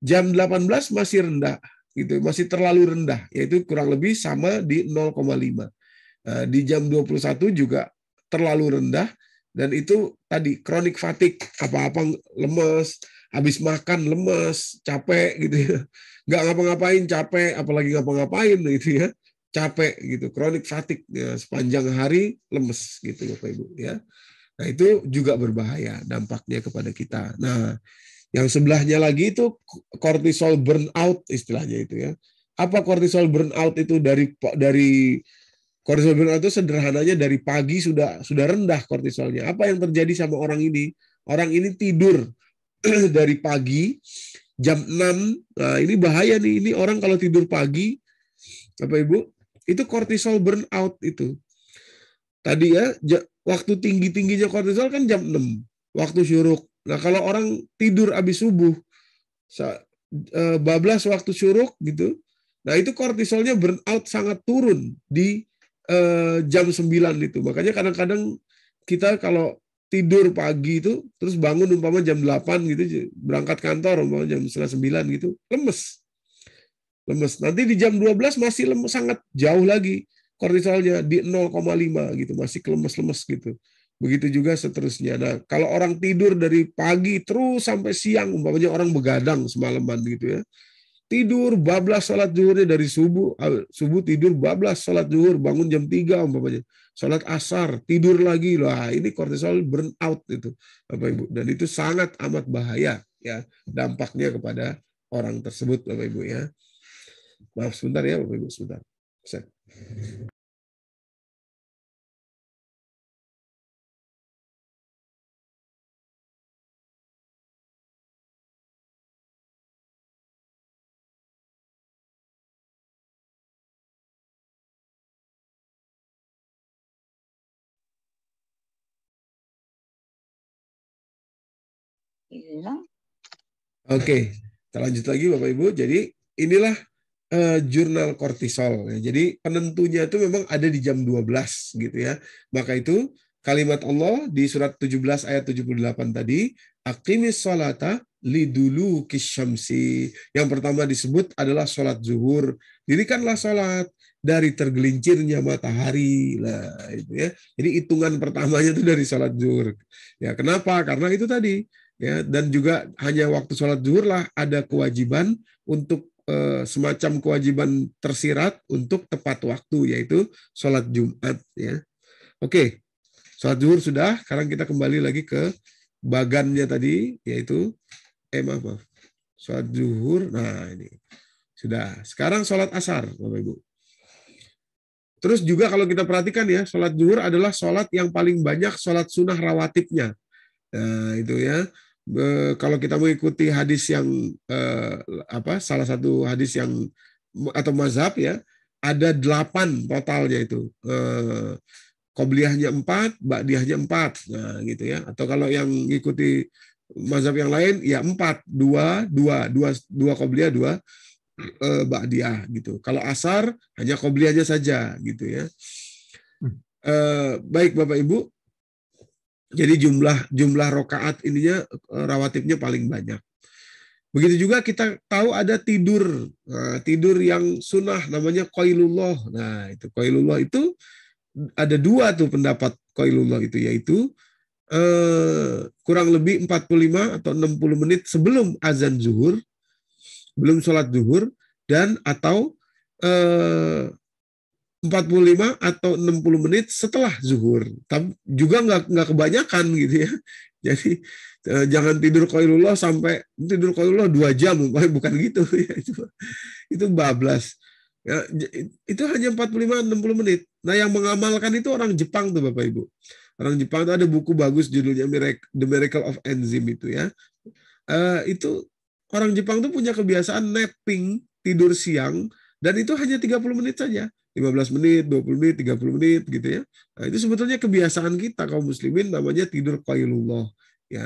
Jam 18 masih rendah, gitu, masih terlalu rendah, yaitu kurang lebih sama di 0,5. Di jam 21 juga terlalu rendah, dan itu tadi chronic fatigue, apa-apa lemes, habis makan lemes, capek gitu ya, nggak ngapa-ngapain capek, apalagi ngapa-ngapain gitu ya, capek gitu, chronic fatigue ya, sepanjang hari lemes gitu Bapak Ibu ya. Nah itu juga berbahaya dampaknya kepada kita. Nah yang sebelahnya lagi itu cortisol burnout istilahnya itu ya. Apa cortisol burnout itu? Dari cortisol burnout itu sederhananya dari pagi sudah rendah kortisolnya. Apa yang terjadi sama orang ini? Orang ini tidur dari pagi jam 6. Nah, ini bahaya nih. Ini orang kalau tidur pagi, Bapak Ibu, itu cortisol burnout itu. Tadi ya, waktu tinggi-tingginya kortisol kan jam 6, waktu syuruk. Nah, kalau orang tidur habis subuh, bablas waktu syuruk gitu, nah itu kortisolnya burnout sangat turun di jam 9 itu. Makanya kadang-kadang kita kalau tidur pagi itu, terus bangun umpama jam 8 gitu, berangkat kantor umpama jam 8:30 gitu, lemes. Nanti di jam 12 masih lemes, sangat jauh lagi kortisolnya di 0,5 gitu, masih lemes-lemes gitu. Begitu juga seterusnya. Nah, kalau orang tidur dari pagi terus sampai siang, umpamanya orang begadang semalaman gitu ya. Tidur bablas salat zuhurnya dari subuh tidur bablas salat zuhur, bangun jam 3 umpamanya. Salat asar, tidur lagi. Lah, ini kortisol burnout itu, Bapak Ibu. Dan itu sangat amat bahaya ya dampaknya kepada orang tersebut, Bapak Ibu ya. Maaf sebentar ya, Bapak Ibu, sebentar. Oke, kita lanjut lagi Bapak Ibu. Jadi inilah jurnal kortisol. Jadi penentunya itu memang ada di jam 12 gitu ya. Maka itu kalimat Allah di surat 17 ayat 78 tadi, aqimis sholata liduluki syamsi. Yang pertama disebut adalah sholat zuhur. Dirikanlah sholat dari tergelincirnya matahari. Lah itu ya. Jadi hitungan pertamanya itu dari sholat zuhur. Ya, kenapa? Karena itu tadi ya, dan juga hanya waktu sholat zuhur lah ada kewajiban untuk semacam kewajiban tersirat untuk tepat waktu, yaitu sholat Jumat ya. Oke, sholat zuhur sudah. Sekarang kita kembali lagi ke bagannya tadi, yaitu maaf, sholat zuhur. Nah ini sudah. Sekarang sholat asar, Bapak Ibu. Terus juga kalau kita perhatikan ya, sholat zuhur adalah sholat yang paling banyak sholat sunnah rawatibnya. Nah itu ya. Kalau kita mengikuti hadis yang salah satu hadis yang atau mazhab ya, ada 8 totalnya itu. Qobliyahnya 4, ba'diyahnya 4. Nah gitu ya. Atau kalau yang mengikuti mazhab yang lain ya 4, 2 qobliyah, 2 ba'diyah gitu. Kalau asar hanya qobliyahnya saja gitu ya. Baik Bapak Ibu. Jadi jumlah rokaat ininya rawatibnya paling banyak. Begitu juga kita tahu ada tidur yang sunnah namanya qailullah. Nah itu qailullah itu ada 2 tuh pendapat qailullah itu, yaitu kurang lebih 45 atau 60 menit sebelum azan zuhur, belum sholat zuhur, dan atau 45 atau 60 menit setelah zuhur. Tapi juga nggak kebanyakan gitu ya. Jadi jangan tidur qailullah sampai tidur qailullah 2 jam, bukan gitu ya. Itu bablas. Ya, itu hanya 45-60 menit. Nah, yang mengamalkan itu orang Jepang tuh Bapak Ibu. Orang Jepang itu ada buku bagus judulnya The Miracle of Enzyme itu ya. Itu orang Jepang tuh punya kebiasaan napping, tidur siang, dan itu hanya 30 menit saja. 15 menit, 20 menit, 30 menit gitu ya. Nah, itu sebetulnya kebiasaan kita kaum muslimin namanya tidur qailullah. Ya.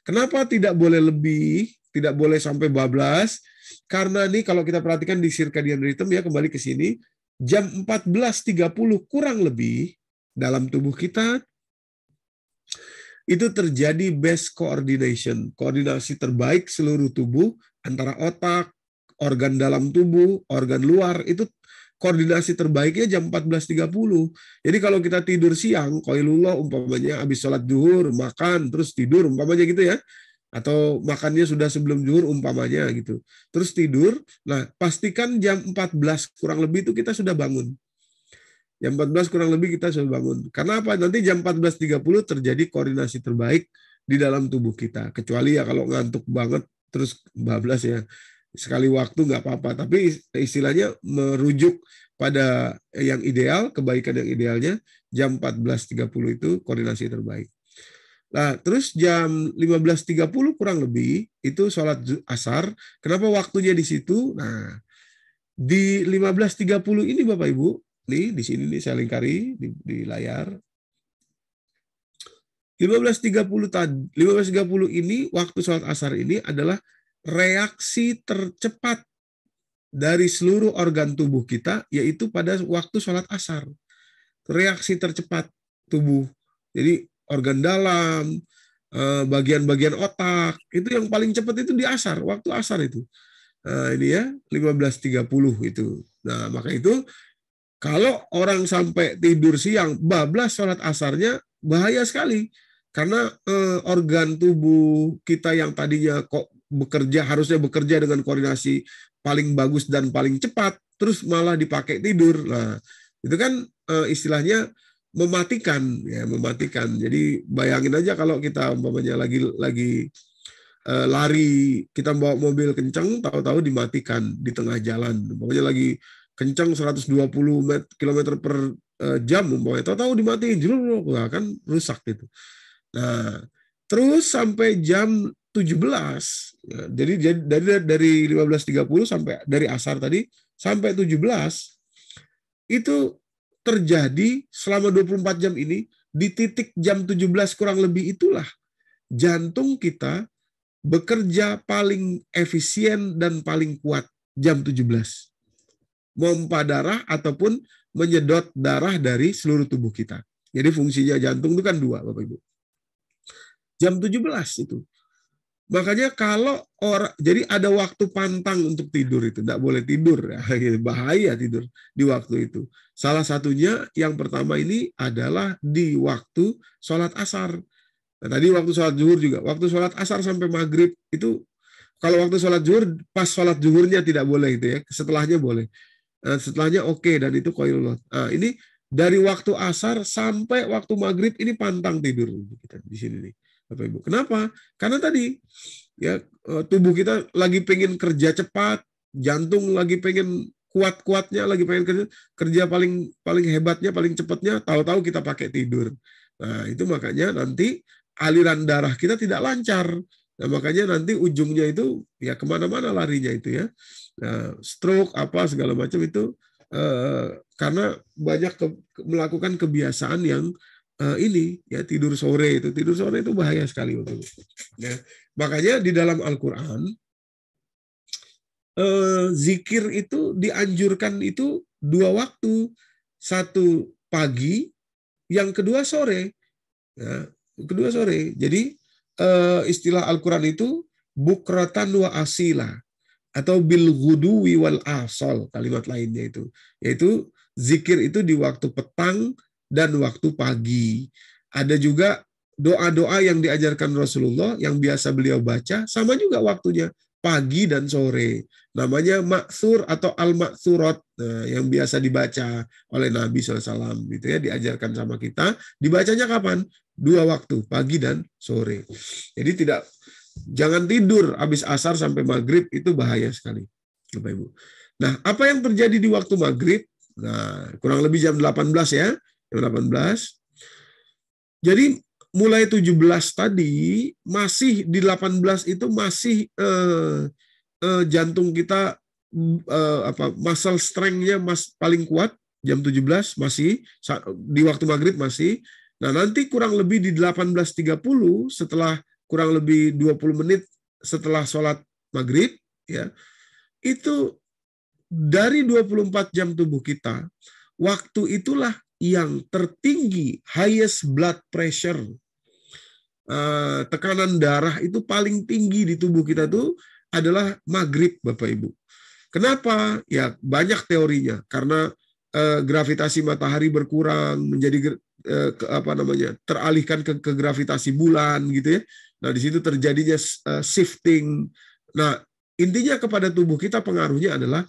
Kenapa tidak boleh lebih, tidak boleh sampai bablas? Karena nih kalau kita perhatikan di circadian rhythm ya, kembali ke sini, jam 14.30 kurang lebih dalam tubuh kita itu terjadi best coordination, koordinasi terbaik seluruh tubuh antara otak, organ dalam tubuh, organ luar, itu koordinasi terbaiknya jam 14.30. Jadi kalau kita tidur siang, qailullah umpamanya habis sholat zuhur, makan, terus tidur umpamanya gitu ya, atau makannya sudah sebelum zuhur umpamanya gitu, terus tidur, nah pastikan jam 14 kurang lebih itu kita sudah bangun. Jam 14 kurang lebih kita sudah bangun. Karena apa? Nanti jam 14.30 terjadi koordinasi terbaik di dalam tubuh kita. Kecuali ya kalau ngantuk banget terus bablas ya. Sekali waktu nggak apa-apa. Tapi istilahnya merujuk pada yang ideal, kebaikan yang idealnya, jam 14.30 itu koordinasi terbaik. Nah, terus jam 15.30 kurang lebih itu sholat asar. Kenapa waktunya di situ? Nah, di 15.30 ini Bapak Ibu, nih di sini nih saya lingkari di layar. 15.30 tadi, 15.30 ini waktu sholat asar ini adalah reaksi tercepat dari seluruh organ tubuh kita, yaitu pada waktu sholat asar. Reaksi tercepat tubuh. Jadi organ dalam, bagian-bagian otak, itu yang paling cepat itu di asar, waktu asar itu. Nah, ini ya 15.30 itu. Nah, maka itu kalau orang sampai tidur siang, bablas sholat asarnya, bahaya sekali. Karena organ tubuh kita yang tadinya kok harusnya bekerja dengan koordinasi paling bagus dan paling cepat, terus malah dipakai tidur. Nah, itu kan istilahnya mematikan, ya, mematikan. Jadi bayangin aja kalau kita umpamanya lagi lari, kita bawa mobil kencang, tahu-tahu dimatikan di tengah jalan. Pokoknya lagi kencang 120 km per jam, tahu-tahu dimatiin, wah kan rusak gitu. Nah, terus sampai jam 17, ya, jadi dari 15.30 sampai dari asar tadi sampai 17 itu terjadi selama 24 jam ini. Di titik jam 17 kurang lebih itulah jantung kita bekerja paling efisien dan paling kuat, jam 17. Memompa darah ataupun menyedot darah dari seluruh tubuh kita. Jadi fungsinya jantung itu kan dua, Bapak Ibu. Jam 17 itu. Makanya kalau jadi ada waktu pantang untuk tidur itu, tidak boleh tidur, ya, bahaya tidur di waktu itu. Salah satunya yang pertama ini adalah di waktu sholat asar. Nah, tadi waktu sholat zuhur juga, waktu sholat asar sampai maghrib itu, kalau waktu sholat zuhur, pas sholat zuhurnya tidak boleh itu ya, setelahnya boleh. Nah, setelahnya oke, dan itu qailullah. Nah, ini dari waktu asar sampai waktu maghrib ini pantang tidur kita di sini nih, Bapak Ibu. Kenapa? Karena tadi ya tubuh kita lagi pengen kerja cepat, jantung lagi pengen kuat-kuatnya, lagi pengen kerja paling hebatnya, paling cepatnya, tahu-tahu kita pakai tidur. Nah, itu makanya nanti aliran darah kita tidak lancar. Nah, makanya nanti ujungnya itu ya kemana-mana larinya itu ya. Nah, stroke apa segala macam itu karena banyak melakukan kebiasaan yang ini ya, tidur sore itu bahaya sekali betul. Ya, makanya di dalam Al-Qur'an zikir itu dianjurkan itu 2 waktu, satu pagi, yang kedua sore. Ya, kedua sore. Jadi istilah Al-Qur'an itu bukratan wa asila atau bil ghuduwi wal asal, kalimat lainnya itu, yaitu zikir itu di waktu petang dan waktu pagi. Ada juga doa-doa yang diajarkan Rasulullah yang biasa beliau baca, sama juga waktunya, pagi dan sore. Namanya maksur atau al-maksurat, yang biasa dibaca oleh Nabi SAW. Gitu ya, diajarkan sama kita. Dibacanya kapan? 2 waktu, pagi dan sore. Jadi jangan tidur habis asar sampai maghrib, itu bahaya sekali, Bapak Ibu. Nah, apa yang terjadi di waktu maghrib? Nah, kurang lebih jam 18 ya. Jam 18. Jadi mulai 17 tadi masih di 18 itu masih jantung kita muscle strength-nya paling kuat jam 17 masih di waktu maghrib masih. Nah, nanti kurang lebih di 18.30 setelah kurang lebih 20 menit setelah sholat maghrib ya. Itu dari 24 jam tubuh kita, waktu itulah yang tertinggi, highest blood pressure. Tekanan darah itu paling tinggi di tubuh kita tuh adalah maghrib, Bapak Ibu. Kenapa? Ya banyak teorinya. Karena gravitasi matahari berkurang menjadi teralihkan ke gravitasi bulan gitu ya. Nah, di situ terjadinya shifting. Nah, intinya kepada tubuh kita pengaruhnya adalah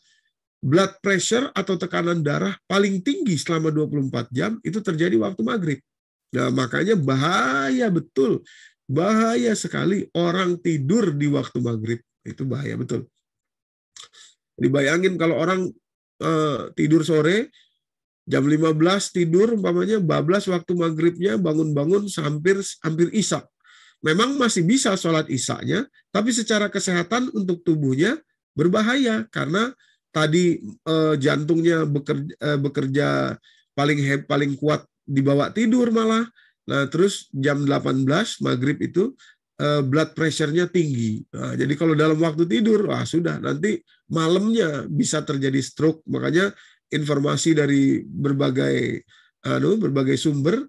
blood pressure atau tekanan darah paling tinggi selama 24 jam itu terjadi waktu maghrib. Nah, makanya bahaya betul. Bahaya sekali orang tidur di waktu maghrib. Itu bahaya betul. Dibayangin kalau orang tidur sore, jam 15 tidur, umpamanya bablas waktu maghribnya, bangun-bangun hampir isya. Memang masih bisa sholat isyanya, tapi secara kesehatan untuk tubuhnya berbahaya, karena tadi jantungnya bekerja paling kuat dibawa tidur malah. Nah, terus jam 18 maghrib itu blood pressure-nya tinggi. Nah, jadi kalau dalam waktu tidur, sudah nanti malamnya bisa terjadi stroke. Makanya informasi dari berbagai sumber,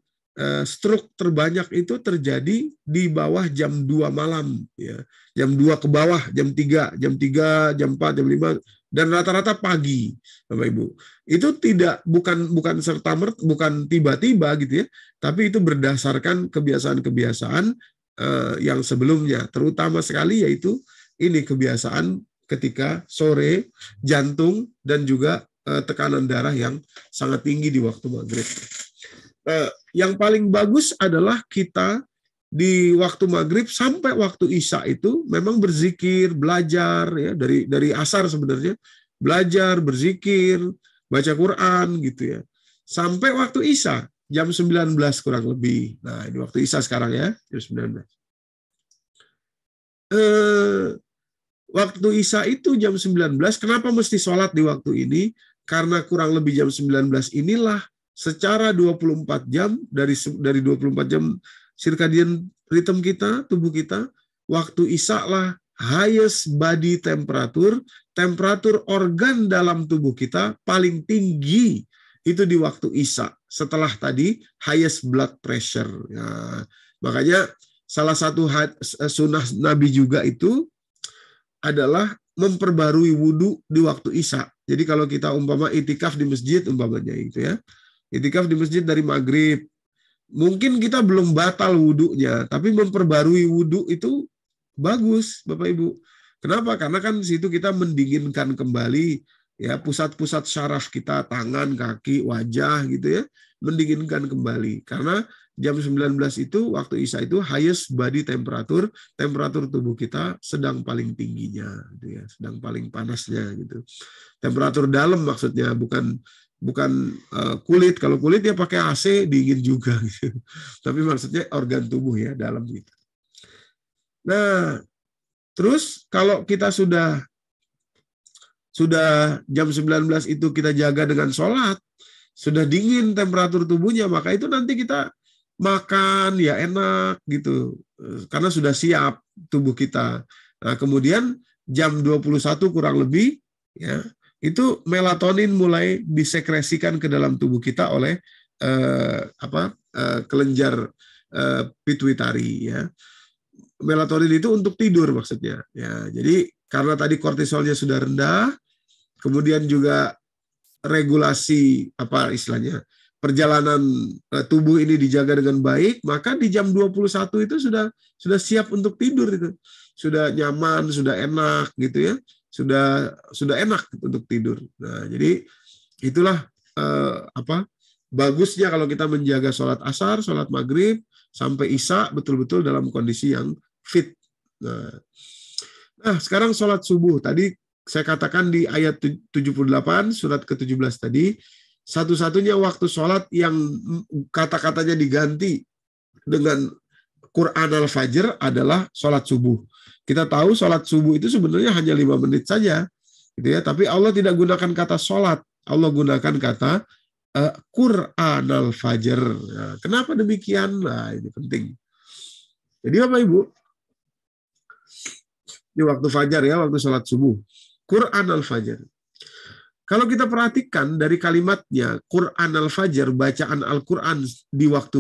stroke terbanyak itu terjadi di bawah jam 2 malam. Ya. Jam 2 ke bawah, jam 3, jam 4, jam 5, dan rata-rata pagi, Bapak Ibu. Itu bukan serta-merta, bukan tiba-tiba gitu ya, tapi itu berdasarkan kebiasaan-kebiasaan yang sebelumnya, terutama sekali yaitu ini kebiasaan ketika sore, jantung dan juga tekanan darah yang sangat tinggi di waktu maghrib. Yang paling bagus adalah kita di waktu maghrib sampai waktu isya itu memang berzikir, belajar ya, dari asar sebenarnya, belajar, berzikir, baca Quran gitu ya. Sampai waktu isya jam 19 kurang lebih. Nah, ini waktu isya sekarang ya, jam 19. Waktu isya itu jam 19, kenapa mesti sholat di waktu ini? Karena kurang lebih jam 19 inilah secara 24 jam dari 24 jam circadian rhythm kita, tubuh kita, waktu isya lah highest body temperature, temperatur organ dalam tubuh kita paling tinggi itu di waktu isya. Setelah tadi highest blood pressure. Nah, makanya salah satu sunnah Nabi juga itu adalah memperbarui wudhu di waktu isya. Jadi kalau kita umpama itikaf di masjid umpamanya itu ya, itikaf di masjid dari maghrib, mungkin kita belum batal wudhunya, tapi memperbarui wudhu itu bagus, Bapak Ibu. Kenapa? Karena kan di situ kita mendinginkan kembali ya pusat-pusat syaraf kita, tangan, kaki, wajah gitu ya, mendinginkan kembali. Karena jam 19 itu waktu isya itu highest body temperature, temperatur tubuh kita sedang paling tingginya gitu ya, sedang paling panasnya gitu. Temperatur dalam maksudnya, bukan kulit. Kalau kulit ya pakai AC dingin juga gitu. Tapi maksudnya organ tubuh ya dalam gitu. Nah, terus kalau kita sudah jam 19 itu kita jaga dengan sholat, sudah dingin temperatur tubuhnya, maka itu nanti kita makan ya enak gitu. Karena sudah siap tubuh kita. Nah, kemudian jam 21 kurang lebih ya, itu melatonin mulai disekresikan ke dalam tubuh kita oleh kelenjar pituitari ya. Melatonin itu untuk tidur maksudnya ya. Jadi karena tadi kortisolnya sudah rendah, kemudian juga regulasi perjalanan tubuh ini dijaga dengan baik, maka di jam 21 itu sudah siap untuk tidur itu. Sudah nyaman, sudah enak gitu ya. Sudah enak untuk tidur. Nah, jadi itulah bagusnya kalau kita menjaga sholat asar, sholat maghrib, sampai isya betul-betul dalam kondisi yang fit. Nah, sekarang sholat subuh. Tadi saya katakan di ayat 78, surat ke-17 tadi, satu-satunya waktu sholat yang kata-katanya diganti dengan Quran al-Fajr adalah sholat subuh. Kita tahu sholat subuh itu sebenarnya hanya 5 menit saja, gitu ya. Tapi Allah tidak gunakan kata sholat, Allah gunakan kata Quran al-Fajr. Nah, kenapa demikian? Nah, ini penting. Jadi Bapak Ibu, di waktu fajar ya, waktu sholat subuh, Quran al-Fajr. Kalau kita perhatikan dari kalimatnya, Quran al-Fajr, bacaan Al-Quran di waktu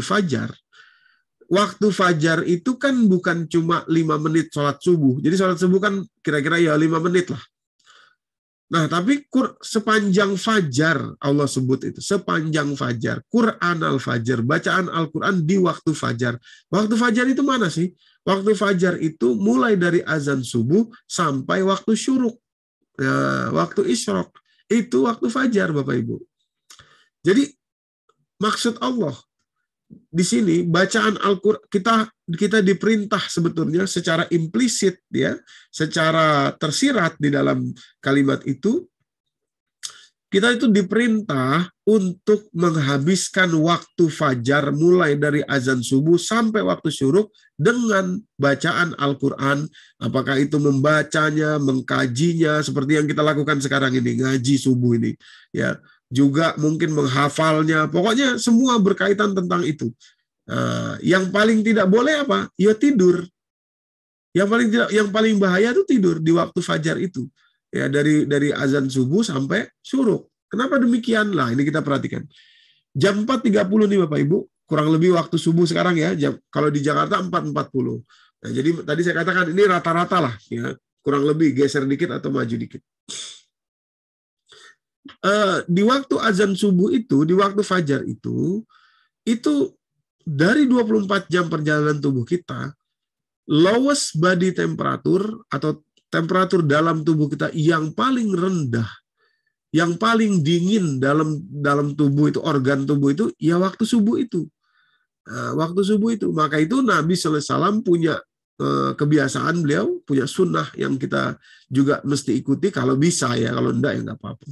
fajar itu kan bukan cuma 5 menit sholat subuh. Jadi sholat subuh kan kira-kira ya 5 menit lah. Nah, tapi sepanjang fajar, Allah sebut itu, sepanjang fajar, Quran al-Fajr, bacaan Al-Quran di waktu fajar. Waktu fajar itu mana sih? Waktu fajar itu mulai dari azan subuh sampai waktu syuruk. Nah, waktu isyraq. Itu waktu fajar, Bapak Ibu. Jadi maksud Allah di sini bacaan Al-Qur'an kita diperintah sebetulnya secara implisit ya, secara tersirat di dalam kalimat itu kita itu diperintah untuk menghabiskan waktu fajar mulai dari azan subuh sampai waktu syuruk dengan bacaan Al-Quran. Apakah itu membacanya, mengkajinya, seperti yang kita lakukan sekarang ini, ngaji subuh ini. Ya, juga mungkin menghafalnya. Pokoknya semua berkaitan tentang itu. Yang paling tidak boleh apa? Ya tidur. Yang paling bahaya itu tidur di waktu fajar itu. Ya, dari azan subuh sampai syuruk. Kenapa demikian? Lah, ini kita perhatikan. Jam 4.30 nih Bapak Ibu, kurang lebih waktu subuh sekarang ya. Kalau di Jakarta 4.40. Nah, jadi tadi saya katakan ini rata-rata lah ya, kurang lebih geser dikit atau maju dikit. Di waktu azan subuh itu, di waktu fajar itu dari 24 jam perjalanan tubuh kita, lowest body temperature atau temperatur dalam tubuh kita yang paling rendah, yang paling dingin dalam tubuh itu, organ tubuh itu, ya waktu subuh itu. Waktu subuh itu. Maka itu Nabi SAW punya kebiasaan, beliau punya sunnah yang kita juga mesti ikuti kalau bisa ya, kalau enggak ya enggak apa-apa.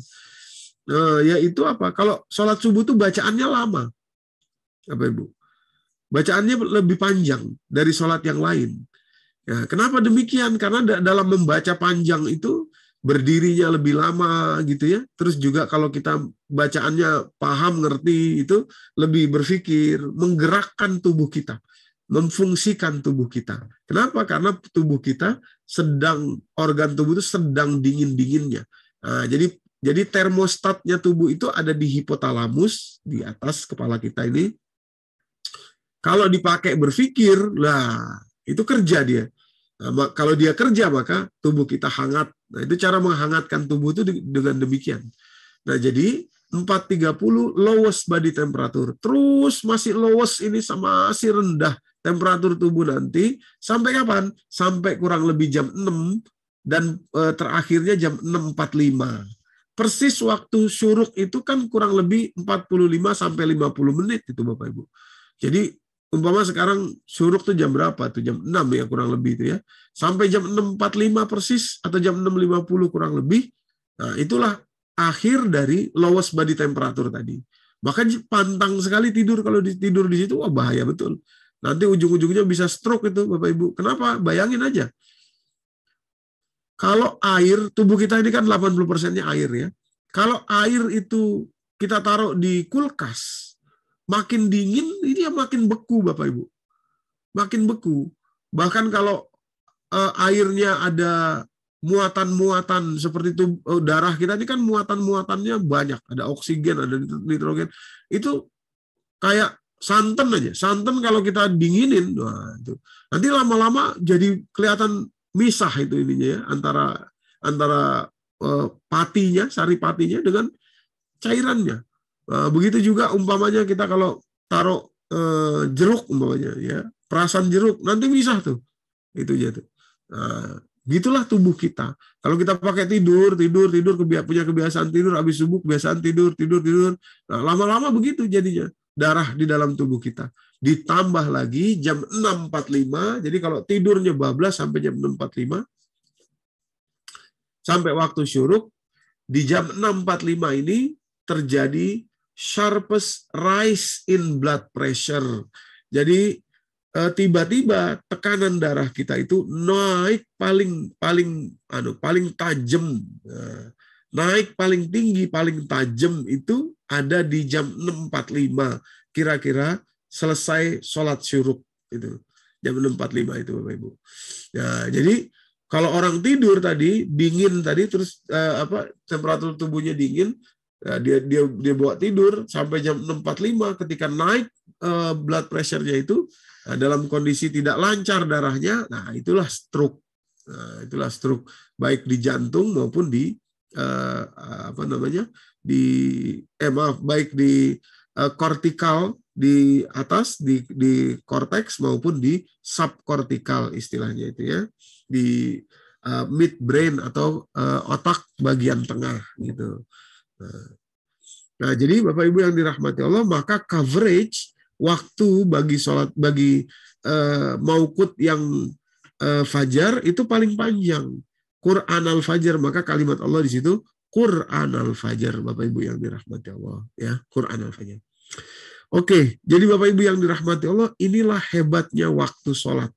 Yaitu apa? Kalau sholat subuh itu bacaannya lama. Bapak Ibu. Bacaannya lebih panjang dari sholat yang lain. Ya, kenapa demikian? Karena dalam membaca panjang itu berdirinya lebih lama gitu ya. Terus juga kalau kita bacaannya paham, ngerti, itu lebih berpikir, menggerakkan tubuh kita, memfungsikan tubuh kita. Kenapa? Karena tubuh kita organ tubuh itu sedang dingin-dinginnya. Nah, jadi termostatnya tubuh itu ada di hipotalamus, di atas kepala kita ini. Kalau dipakai berpikir, lah itu kerja dia. Nah, kalau dia kerja maka tubuh kita hangat. Nah, itu cara menghangatkan tubuh itu dengan demikian. Nah, jadi 4.30 lowest body temperature. Terus masih lowest ini masih rendah temperatur tubuh nanti. Sampai kapan? Sampai kurang lebih jam 6 dan terakhirnya jam 6.45. Persis waktu syuruk itu kan kurang lebih 45 sampai 50 menit itu Bapak Ibu. Jadi umpama sekarang syuruk tuh jam berapa? Tuh jam 6 ya kurang lebih itu ya. Sampai jam 6.45 persis atau jam 6.50 kurang lebih. Nah, itulah akhir dari lowest body temperature tadi. Maka pantang sekali tidur, kalau tidur di situ wah bahaya betul. Nanti ujung-ujungnya bisa stroke itu Bapak Ibu. Kenapa? Bayangin aja. Kalau air, tubuh kita ini kan 80%-nya air ya. Kalau air itu kita taruh di kulkas, makin dingin, ini makin beku Bapak Ibu. Makin beku. Bahkan kalau airnya ada muatan-muatan seperti itu, darah kita ini kan muatan-muatannya banyak. Ada oksigen, ada nitrogen. Itu kayak santan aja. Santan kalau kita dinginin, wah, itu. Nanti lama-lama jadi kelihatan misah itu ininya ya, antara patinya, sari patinya dengan cairannya. Begitu juga umpamanya kita kalau taruh jeruk umpamanya ya, perasan jeruk nanti misah tuh. Itu aja tuh. Gitulah tubuh kita. Kalau kita pakai tidur punya kebiasaan tidur, habis subuh kebiasaan tidur. Nah, lama-lama begitu jadinya darah di dalam tubuh kita. Ditambah lagi jam 6.45, jadi kalau tidurnya bablas sampai jam 6.45, sampai waktu syuruk, di jam 6.45 ini terjadi sharpest rise in blood pressure. Jadi tiba-tiba tekanan darah kita itu naik paling tajam. Naik paling tinggi, paling tajam itu ada di jam 6.45. Kira-kira selesai sholat syuruk itu. Jam 6.45 itu Bapak Ibu. Nah, jadi kalau orang tidur tadi dingin tadi terus temperatur tubuhnya dingin, dia bawa tidur sampai jam 6.45 ketika naik blood pressure-nya itu dalam kondisi tidak lancar darahnya, nah itulah stroke. Nah, itulah stroke baik di jantung maupun di baik di kortikal di atas di korteks maupun di subkortikal istilahnya itu ya, di midbrain atau otak bagian tengah gitu. Nah, jadi Bapak Ibu yang dirahmati Allah, maka coverage waktu bagi sholat maukut yang fajar itu paling panjang. Quran al-Fajr, maka kalimat Allah di situ Quran al-Fajr, Bapak Ibu yang dirahmati Allah ya, Quran al-Fajr. Oke, jadi Bapak Ibu yang dirahmati Allah, inilah hebatnya waktu sholat.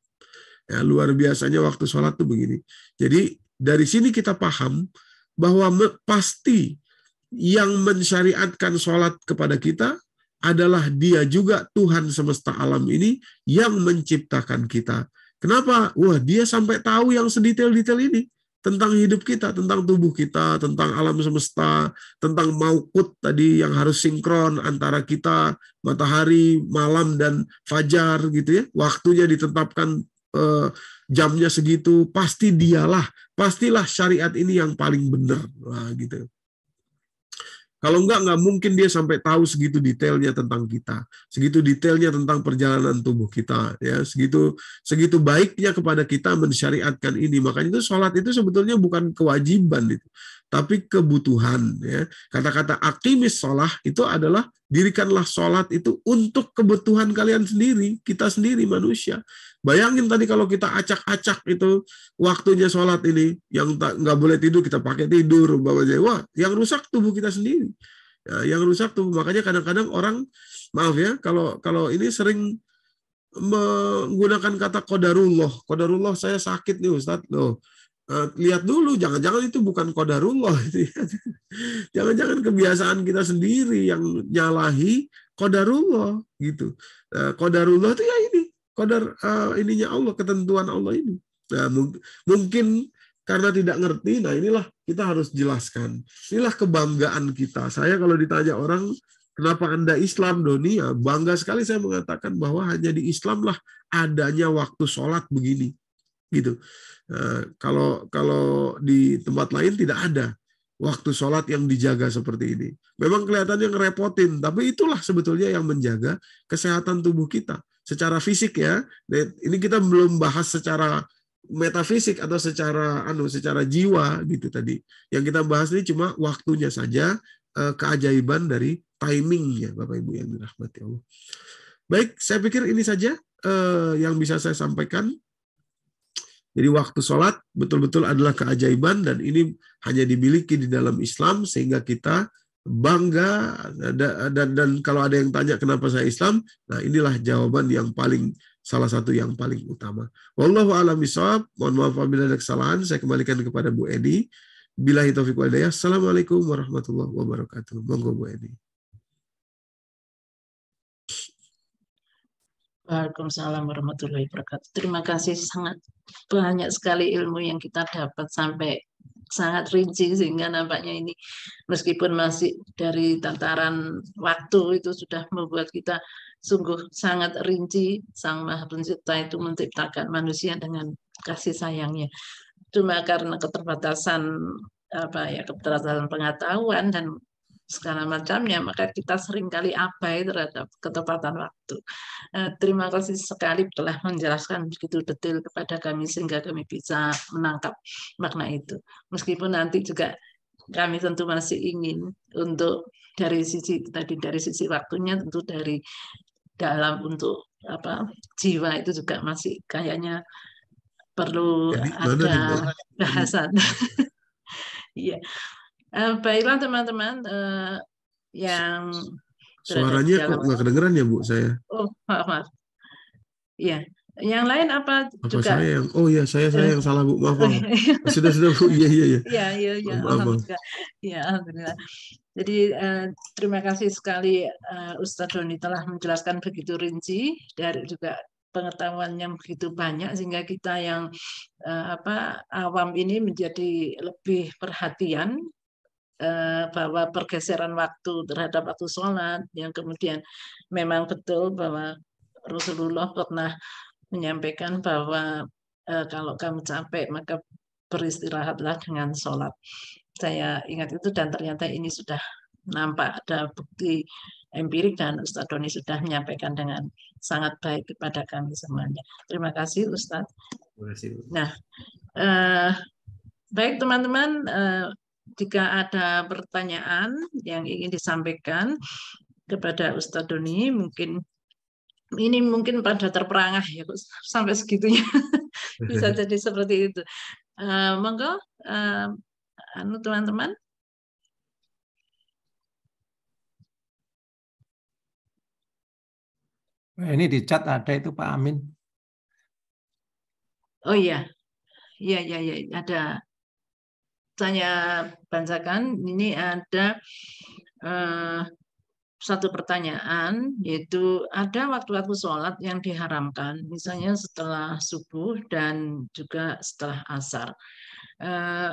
Ya, luar biasanya waktu sholat itu begini. Jadi dari sini kita paham bahwa pasti yang mensyariatkan sholat kepada kita adalah Dia juga, Tuhan semesta alam ini yang menciptakan kita. Kenapa? Wah, Dia sampai tahu yang sedetail-detail ini tentang hidup kita, tentang tubuh kita, tentang alam semesta, tentang maukut tadi yang harus sinkron antara kita, matahari, malam, dan fajar gitu ya. Waktunya ditetapkan jamnya segitu, pastilah syariat ini yang paling benar. Nah, gitu. Kalau nggak mungkin dia sampai tahu segitu detailnya tentang kita, segitu detailnya tentang perjalanan tubuh kita, ya, segitu baiknya kepada kita mensyariatkan ini. Makanya itu sholat itu sebetulnya bukan kewajiban itu, tapi kebutuhan. Ya. Kata-kata aqimis sholah itu adalah dirikanlah sholat itu untuk kebutuhan kalian sendiri, kita sendiri manusia. Bayangin tadi kalau kita acak-acak itu waktunya sholat ini, yang nggak boleh tidur kita pakai tidur, wah, yang rusak tubuh kita sendiri. Ya, yang rusak tubuh. Makanya kadang-kadang orang, maaf ya, kalau ini sering menggunakan kata qadarullah. Qadarullah, saya sakit nih Ustadz. Loh, lihat dulu, jangan-jangan itu bukan qadarullah. Jangan-jangan kebiasaan kita sendiri yang nyalahi qadarullah gitu. Qadarullah itu ya ini. Qadar ininya Allah, ketentuan Allah ini. Nah, mungkin karena tidak ngerti, nah inilah kita harus jelaskan. Inilah kebanggaan kita. Saya kalau ditanya orang, kenapa Anda Islam, Doni? Ya, bangga sekali saya mengatakan bahwa hanya di Islam lah adanya waktu sholat begini. Gitu. Kalau di tempat lain tidak ada waktu sholat yang dijaga seperti ini. Memang kelihatannya ngerepotin, tapi itulah sebetulnya yang menjaga kesehatan tubuh kita. Secara fisik ya, ini kita belum bahas secara metafisik atau secara jiwa gitu tadi. Yang kita bahas ini cuma waktunya saja, keajaiban dari timingnya, Bapak Ibu yang dirahmati Allah. Baik, saya pikir ini saja yang bisa saya sampaikan. Jadi waktu sholat betul-betul adalah keajaiban dan ini hanya dimiliki di dalam Islam sehingga kita bangga dan kalau ada yang tanya kenapa saya Islam, nah inilah jawaban yang salah satu yang paling utama. Wallahu a'lam bishawab. Mohon maaf apabila ada kesalahan. Saya kembalikan kepada Bu Edi. Billahi taufiq wal hidayah. Assalamualaikum warahmatullahi wabarakatuh. Monggo Bu Edi. Waalaikumsalam warahmatullahi wabarakatuh. Terima kasih, sangat banyak sekali ilmu yang kita dapat sampai sangat rinci sehingga nampaknya ini meskipun masih dari tataran waktu itu sudah membuat kita sungguh sangat rinci. Sang Maha Pencipta itu menciptakan manusia dengan kasih sayangnya. Cuma karena keterbatasan keterbatasan pengetahuan dan segala macamnya, maka kita seringkali abai terhadap ketepatan waktu. Terima kasih sekali telah menjelaskan begitu detail kepada kami sehingga kami bisa menangkap makna itu. Meskipun nanti juga kami tentu masih ingin untuk dari sisi waktunya, tentu dari dalam untuk jiwa itu juga masih kayaknya perlu ada bahasan. Iya. Baiklah teman-teman yang suaranya kok nggak kedengeran ya Bu saya. Oh maaf. Ya, yang lain apa Apa juga? saya yang? Oh ya, saya yang salah Bu. Maaf. Sudah Bu. Iya. Ya, Maaf. alhamdulillah. Ya, alhamdulillah. Jadi terima kasih sekali Ustadz Doni telah menjelaskan begitu rinci dari juga pengetahuan yang begitu banyak sehingga kita yang awam ini menjadi lebih perhatian bahwa pergeseran waktu terhadap waktu sholat yang kemudian memang betul bahwa Rasulullah pernah menyampaikan bahwa kalau kamu capek maka beristirahatlah dengan sholat. Saya ingat itu dan ternyata ini sudah nampak ada bukti empirik dan Ustadz Doni sudah menyampaikan dengan sangat baik kepada kami semuanya. Terima kasih Ustadz. Terima kasih. Nah, baik teman-teman, jika ada pertanyaan yang ingin disampaikan kepada Ustadz Doni, mungkin pada terperangah ya sampai segitunya bisa jadi seperti itu. Monggo, teman-teman. Ini di chat ada itu Pak Amin. Oh iya, ada. Saya bacakan. Ini ada satu pertanyaan, yaitu ada waktu-waktu sholat yang diharamkan, misalnya setelah subuh dan juga setelah asar.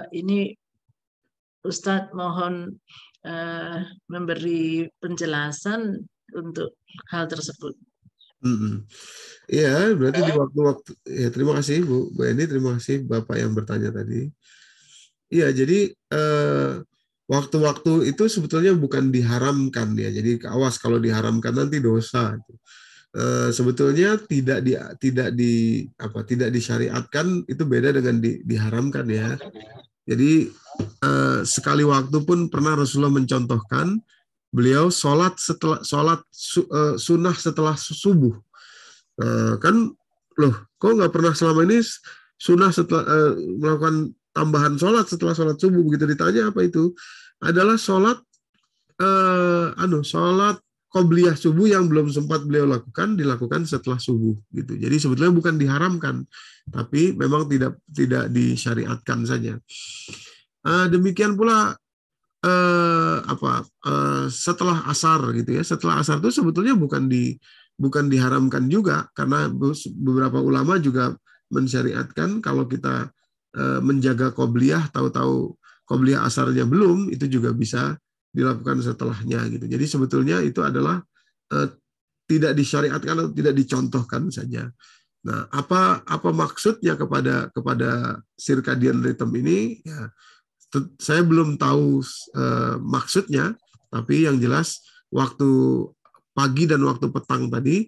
Ini Ustadz mohon memberi penjelasan untuk hal tersebut. Iya, berarti di waktu-waktu, ya terima kasih Bu Eni, terima kasih Bapak yang bertanya tadi. Iya, jadi waktu-waktu itu sebetulnya bukan diharamkan ya. Jadi awas kalau diharamkan nanti dosa. Sebetulnya tidak disyariatkan, itu beda dengan diharamkan ya. Jadi sekali waktu pun pernah Rasulullah mencontohkan beliau sholat sunnah setelah subuh. Kan loh, kok nggak pernah selama ini sunnah setelah melakukan tambahan sholat setelah sholat subuh? Begitu ditanya apa itu, adalah sholat sholat qobliyah subuh yang belum sempat beliau lakukan, dilakukan setelah subuh gitu. Jadi sebetulnya bukan diharamkan, tapi memang tidak disyariatkan saja. Demikian pula setelah asar gitu ya. Setelah asar itu sebetulnya bukan diharamkan juga, karena beberapa ulama juga mensyariatkan kalau kita menjaga qobliyah, tahu-tahu qobliyah asarnya belum, itu juga bisa dilakukan setelahnya gitu. Jadi sebetulnya itu adalah tidak disyariatkan atau tidak dicontohkan saja. Nah, apa maksudnya kepada circadian rhythm ini? Ya, saya belum tahu maksudnya, tapi yang jelas waktu pagi dan waktu petang tadi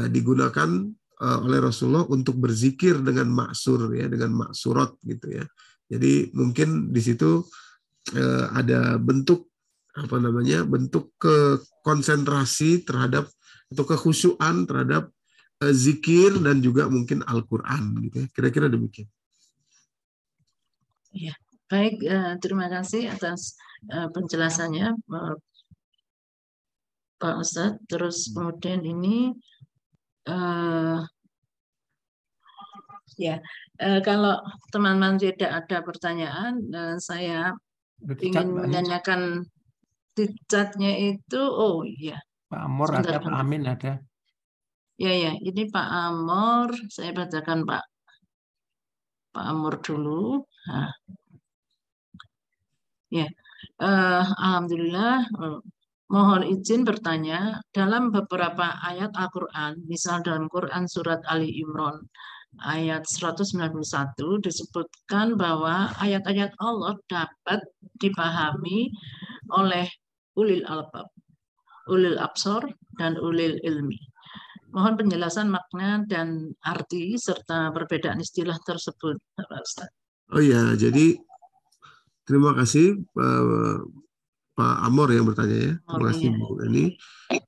digunakan oleh Rasulullah untuk berzikir dengan maksur ya, dengan maksurat gitu ya. Jadi mungkin di situ ada bentuk bentuk konsentrasi terhadap atau kekhusyuan terhadap zikir dan juga mungkin Al-Qur'an gitu ya. Kira-kira demikian. Ya, baik, terima kasih atas penjelasannya Pak Ustadz. Terus kemudian ini kalau teman-teman tidak ada pertanyaan, saya ingin menanyakan di chatnya itu. Oh iya, Pak Amor ada, Pak Amin ada. Ya, ini Pak Amor, saya bacakan Pak Amor dulu. Nah. Ya, alhamdulillah. Mohon izin bertanya, dalam beberapa ayat Al-Quran, misal dalam Quran Surat Ali Imran, ayat 191, disebutkan bahwa ayat-ayat Allah dapat dipahami oleh ulil albab, ulil absor, dan ulil ilmi. Mohon penjelasan makna dan arti serta perbedaan istilah tersebut, Pak Ustaz. Oh ya, jadi terima kasih Pak Amor yang bertanya ya. Terima kasih Bu Eni.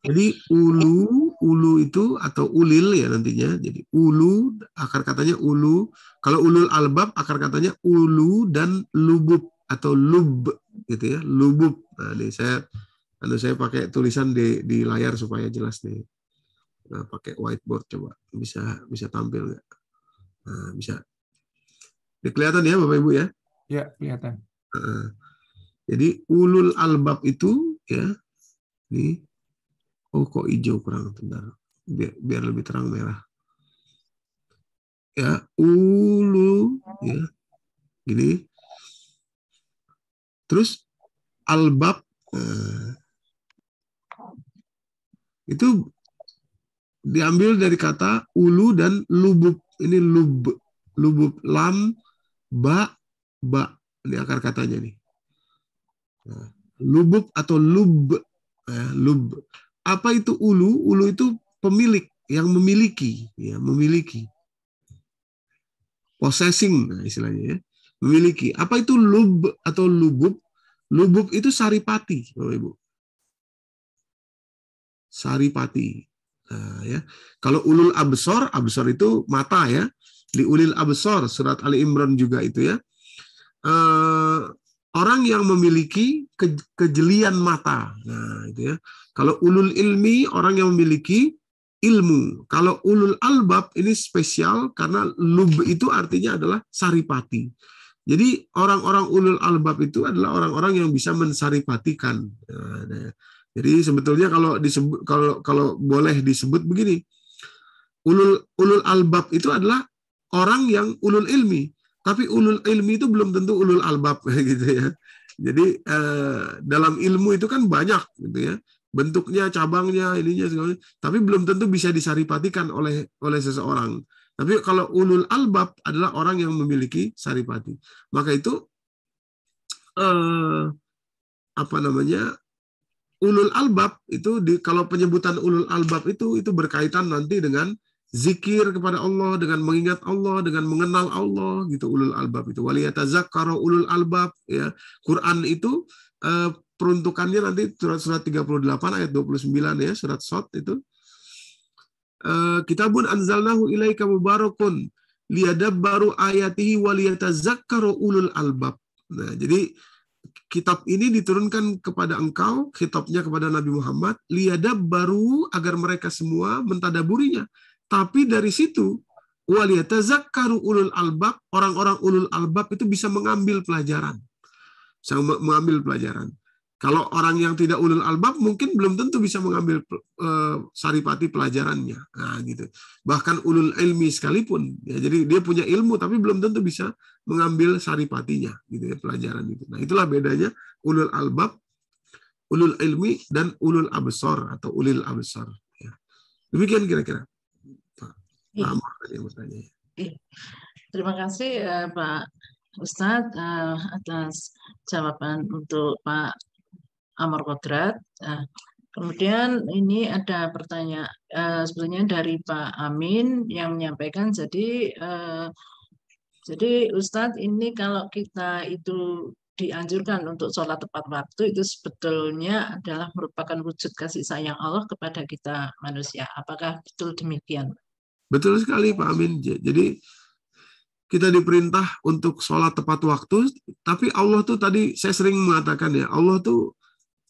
Jadi ulu itu atau ulil ya nantinya. Jadi ulu, akar katanya ulu. Kalau ulul albab akar katanya ulu dan lubub atau lub gitu ya. Lubub. Nah, ini saya pakai tulisan di layar supaya jelas nih. Nah, pakai whiteboard coba bisa tampil nggak? Nah, bisa. Ini kelihatan ya Bapak Ibu ya? Ya, kelihatan. Jadi ulul albab itu ya, ini kok hijau kurang, bentar. Biar lebih terang merah. Ya, ulu ya. Gini. Terus albab itu diambil dari kata ulu dan lubub. Ini lubub lam ba. Ini akar katanya nih. Nah, lubub atau lub. Lub. Apa itu ulu? Ulu itu pemilik, yang memiliki, ya, memiliki. Possessing, nah istilahnya ya. Memiliki. Apa itu lub atau lubub? Lubub itu saripati, Bapak Ibu. Saripati. Nah, ya. Kalau ulul absor itu mata ya. Di ulil absor surat Ali Imran juga itu ya. Orang yang memiliki kejelian mata. Nah, itu ya. Kalau ulul ilmi orang yang memiliki ilmu. Kalau ulul albab ini spesial karena lub itu artinya adalah saripati. Jadi orang-orang ulul albab itu adalah orang-orang yang bisa mensaripatikan. Nah, jadi sebetulnya kalau boleh disebut begini, ulul albab itu adalah orang yang ulul ilmi, tapi ulul ilmi itu belum tentu ulul albab gitu ya. Jadi dalam ilmu itu kan banyak gitu ya, bentuknya, cabangnya, ininya segala, tapi belum tentu bisa disaripatikan oleh seseorang. Tapi kalau ulul albab adalah orang yang memiliki saripati. Maka itu ulul albab itu kalau penyebutan ulul albab itu berkaitan nanti dengan zikir kepada Allah, dengan mengingat Allah, dengan mengenal Allah gitu. Ulul albab itu waliyatazakkaru ulul albab ya. Quran itu peruntukannya nanti surat 38 ayat 29 ya, surat Shad itu. Kitabun anzalnahu ilaika mubarakun liyadabbaru ayatihi waliyatazakkaru ulul albab. Nah, jadi kitab ini diturunkan kepada engkau, kitabnya kepada Nabi Muhammad, liyadabbaru agar mereka semua mentadaburinya. Tapi dari situ waliyatazakkaru ulul albab, orang-orang ulul albab itu bisa mengambil pelajaran. Bisa mengambil pelajaran. Kalau orang yang tidak ulul albab mungkin belum tentu bisa mengambil saripati pelajarannya. Nah, gitu. Bahkan ulul ilmi sekalipun, ya, jadi dia punya ilmu tapi belum tentu bisa mengambil saripatinya, gitu ya, pelajaran itu. Nah, itulah bedanya ulul albab, ulul ilmi dan ulul absar atau ulil absar. Ya. Demikian kira-kira. Pak Amar yang bertanya. Terima kasih Pak Ustadz atas jawaban untuk Pak Amar Kodrat. Kemudian ini ada pertanyaan sebenarnya dari Pak Amin yang menyampaikan. Jadi Ustadz, ini kalau kita itu dianjurkan untuk sholat tepat waktu itu sebetulnya adalah merupakan wujud kasih sayang Allah kepada kita manusia. Apakah betul demikian? Betul sekali Pak Amin. Jadi kita diperintah untuk sholat tepat waktu, tapi Allah tuh tadi saya sering mengatakan ya, Allah tuh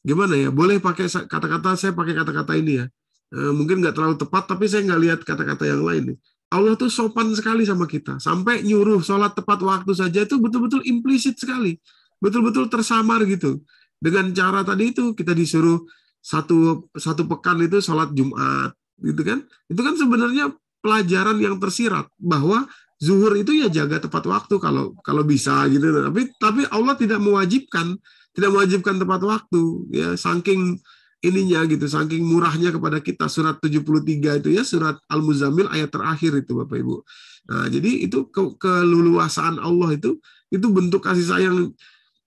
gimana ya, boleh pakai kata-kata, saya pakai kata-kata ini ya, mungkin nggak terlalu tepat, tapi saya nggak lihat kata-kata yang lain nih. Allah tuh sopan sekali sama kita, sampai nyuruh sholat tepat waktu saja itu betul-betul implisit sekali, betul-betul tersamar gitu. Dengan cara tadi itu kita disuruh satu pekan itu sholat Jumat, gitu kan? Itu kan sebenarnya pelajaran yang tersirat bahwa zuhur itu ya jaga tepat waktu kalau bisa gitu. Tapi Allah tidak mewajibkan tepat waktu ya, saking ininya gitu, saking murahnya kepada kita. Surat 73 itu ya, surat Al-Muzammil ayat terakhir itu Bapak Ibu. Nah, jadi itu keleluasaan Allah itu bentuk kasih sayang.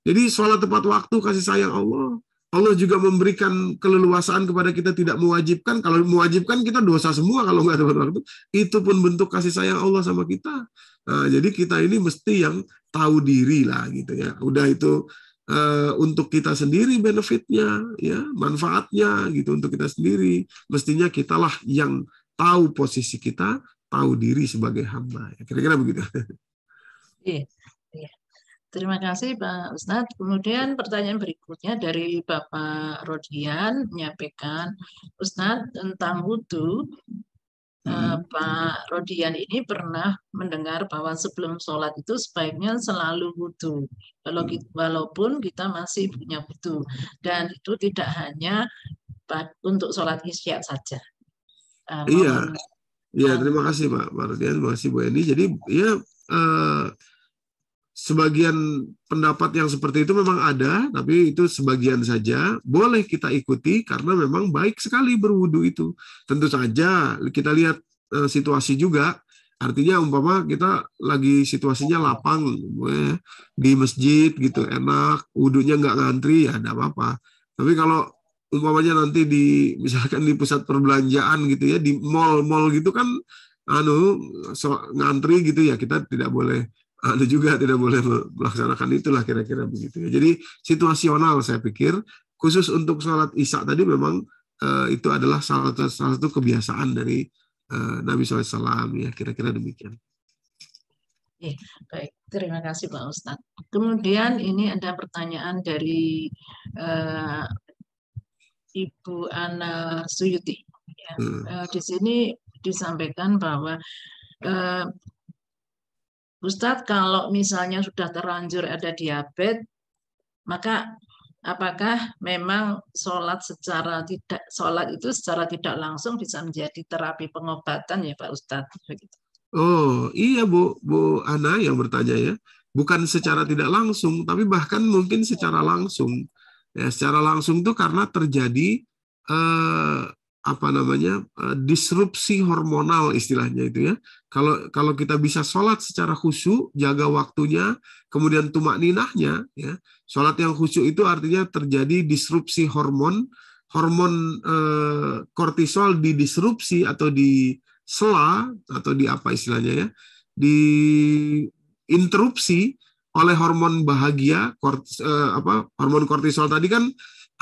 Jadi sholat tepat waktu kasih sayang Allah. Allah juga memberikan keleluasaan kepada kita, tidak mewajibkan. Kalau mewajibkan kita dosa semua kalau nggak tepat waktu. Itu pun bentuk kasih sayang Allah sama kita. Nah, jadi kita ini mesti yang tahu diri lah gitu ya. Udah itu untuk kita sendiri benefitnya, ya, manfaatnya gitu untuk kita sendiri. Mestinya kitalah yang tahu posisi kita, tahu diri sebagai hamba. Kira-kira begitu. Iya. Terima kasih Pak Ustadz. Kemudian pertanyaan berikutnya dari Bapak Rodian menyampaikan, Ustadz tentang wudhu. Pak Rodian ini pernah mendengar bahwa sebelum sholat itu sebaiknya selalu wudhu. Walaupun kita masih punya wudhu. Dan itu tidak hanya untuk sholat isya saja. Iya, iya, terima kasih Pak Rodian, terima kasih Bu Eni. Jadi ya sebagian pendapat yang seperti itu memang ada, tapi itu sebagian saja. Boleh kita ikuti karena memang baik sekali berwudu itu. Tentu saja kita lihat situasi juga. Artinya umpama kita lagi situasinya lapang di masjid gitu, enak, wudunya nggak ngantri, ya enggak apa-apa. Tapi kalau umpamanya nanti misalkan di pusat perbelanjaan gitu ya, di mall-mall gitu kan ngantri gitu ya, kita tidak boleh tidak boleh melaksanakan itulah, kira-kira begitu ya. Jadi situasional saya pikir, khusus untuk sholat isya tadi memang itu adalah salah satu kebiasaan dari Nabi SAW ya, kira-kira demikian. Baik, terima kasih Pak Ustadz. Kemudian ini ada pertanyaan dari Ibu Ana Suyuti. Ya. Di sini disampaikan bahwa Ustadz, kalau misalnya sudah terlanjur ada diabetes, maka apakah memang sholat itu secara tidak langsung bisa menjadi terapi pengobatan ya Pak Ustadz? Begitu. Oh iya Bu Ana yang bertanya ya, bukan secara tidak langsung, tapi bahkan mungkin secara langsung. Ya, secara langsung itu karena terjadi disrupsi hormonal istilahnya itu ya. Kalau kita bisa sholat secara khusyuk, jaga waktunya, kemudian tumakninahnya, ya. Sholat yang khusyuk itu artinya terjadi disrupsi hormon kortisol didisrupsi atau disela atau di apa istilahnya ya, diinterupsi oleh hormon bahagia, hormon kortisol tadi kan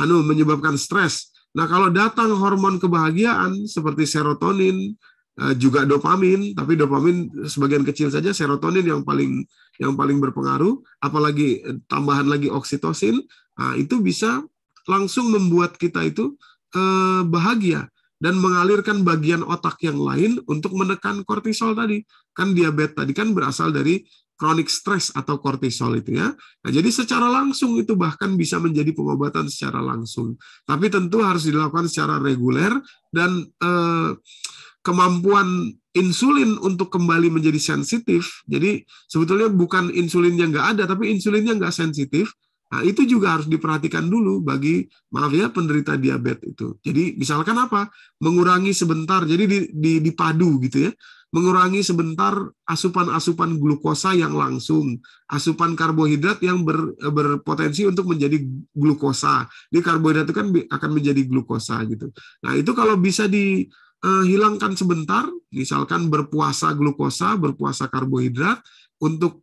menyebabkan stres. Nah, kalau datang hormon kebahagiaan seperti serotonin, juga dopamin, tapi dopamin sebagian kecil saja, serotonin yang paling berpengaruh, apalagi tambahan lagi oksitosin, itu bisa langsung membuat kita itu bahagia dan mengalirkan bagian otak yang lain untuk menekan kortisol tadi. Kan diabetes tadi kan berasal dari chronic stress atau kortisol itu ya. Nah, jadi secara langsung itu bahkan bisa menjadi pengobatan secara langsung. Tapi tentu harus dilakukan secara reguler dan kemampuan insulin untuk kembali menjadi sensitif. Jadi sebetulnya bukan insulinnya nggak ada, tapi insulinnya nggak sensitif. Nah, itu juga harus diperhatikan dulu bagi, maaf ya, penderita diabetes itu. Jadi misalkan apa? Mengurangi sebentar, jadi dipadu gitu ya. Mengurangi sebentar asupan glukosa yang langsung, asupan karbohidrat yang berpotensi untuk menjadi glukosa. Di karbohidrat itu kan akan menjadi glukosa gitu. Nah, itu kalau bisa dihilangkan sebentar, misalkan berpuasa glukosa, berpuasa karbohidrat untuk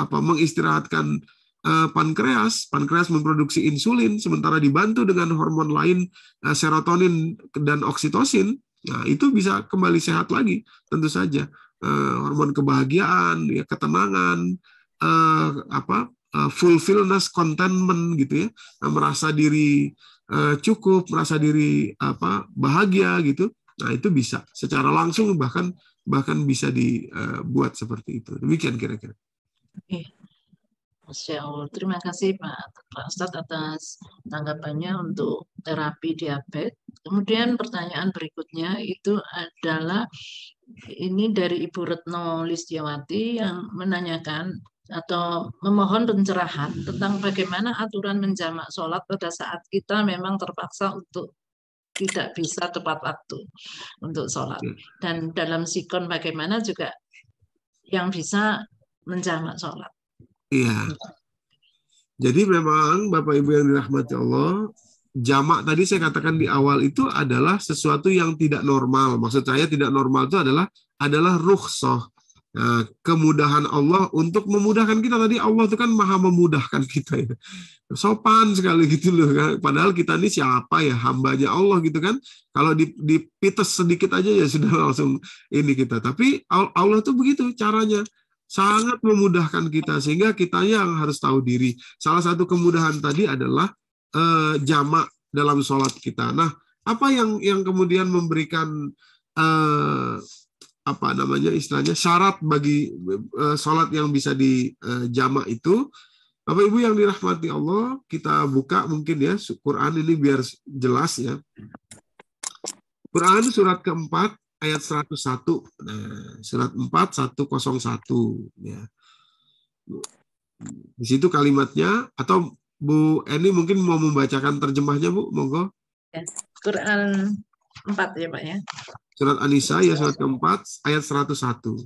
mengistirahatkan pankreas memproduksi insulin sementara dibantu dengan hormon lain, serotonin dan oksitosin. Nah, itu bisa kembali sehat lagi, tentu saja. Hormon kebahagiaan, ya, ketenangan, fulfillment, contentment gitu ya, merasa diri cukup, merasa diri bahagia gitu. Nah, itu bisa secara langsung bahkan bisa dibuat seperti itu. Demikian kira-kira. Masya Allah. Terima kasih Pak Ustadz atas tanggapannya untuk terapi diabetes. Kemudian pertanyaan berikutnya itu adalah ini dari Ibu Retno Listiawati yang menanyakan atau memohon pencerahan tentang bagaimana aturan menjamak sholat pada saat kita memang terpaksa untuk tidak bisa tepat waktu untuk sholat. Dan dalam sikon bagaimana juga yang bisa menjamak sholat. Iya. Jadi memang Bapak Ibu yang dirahmati Allah, jamak tadi saya katakan di awal itu adalah sesuatu yang tidak normal. Maksud saya tidak normal itu adalah rukhsah. Nah, kemudahan Allah untuk memudahkan kita. Tadi Allah itu kan maha memudahkan kita ya. Sopan sekali gitu loh kan. Padahal kita ini siapa ya, hambanya Allah gitu kan. Kalau dipites sedikit aja ya sudah langsung ini kita. Tapi Allah itu begitu caranya. sangat memudahkan kita, sehingga kita yang harus tahu diri. Salah satu kemudahan tadi adalah jamak dalam sholat kita. Nah, apa yang kemudian memberikan apa namanya istilahnya syarat bagi sholat yang bisa dijamak itu? Bapak Ibu yang dirahmati Allah, kita buka mungkin ya Quran ini biar jelas ya. Quran surat keempat ayat 101. Nah, surat 4 101 ya. Di situ kalimatnya, atau Bu Eni mungkin mau membacakan terjemahnya, Bu, monggo. Ya, Quran 4 ya, Pak ya. Surat An-Nisa ya, surat keempat ayat 101.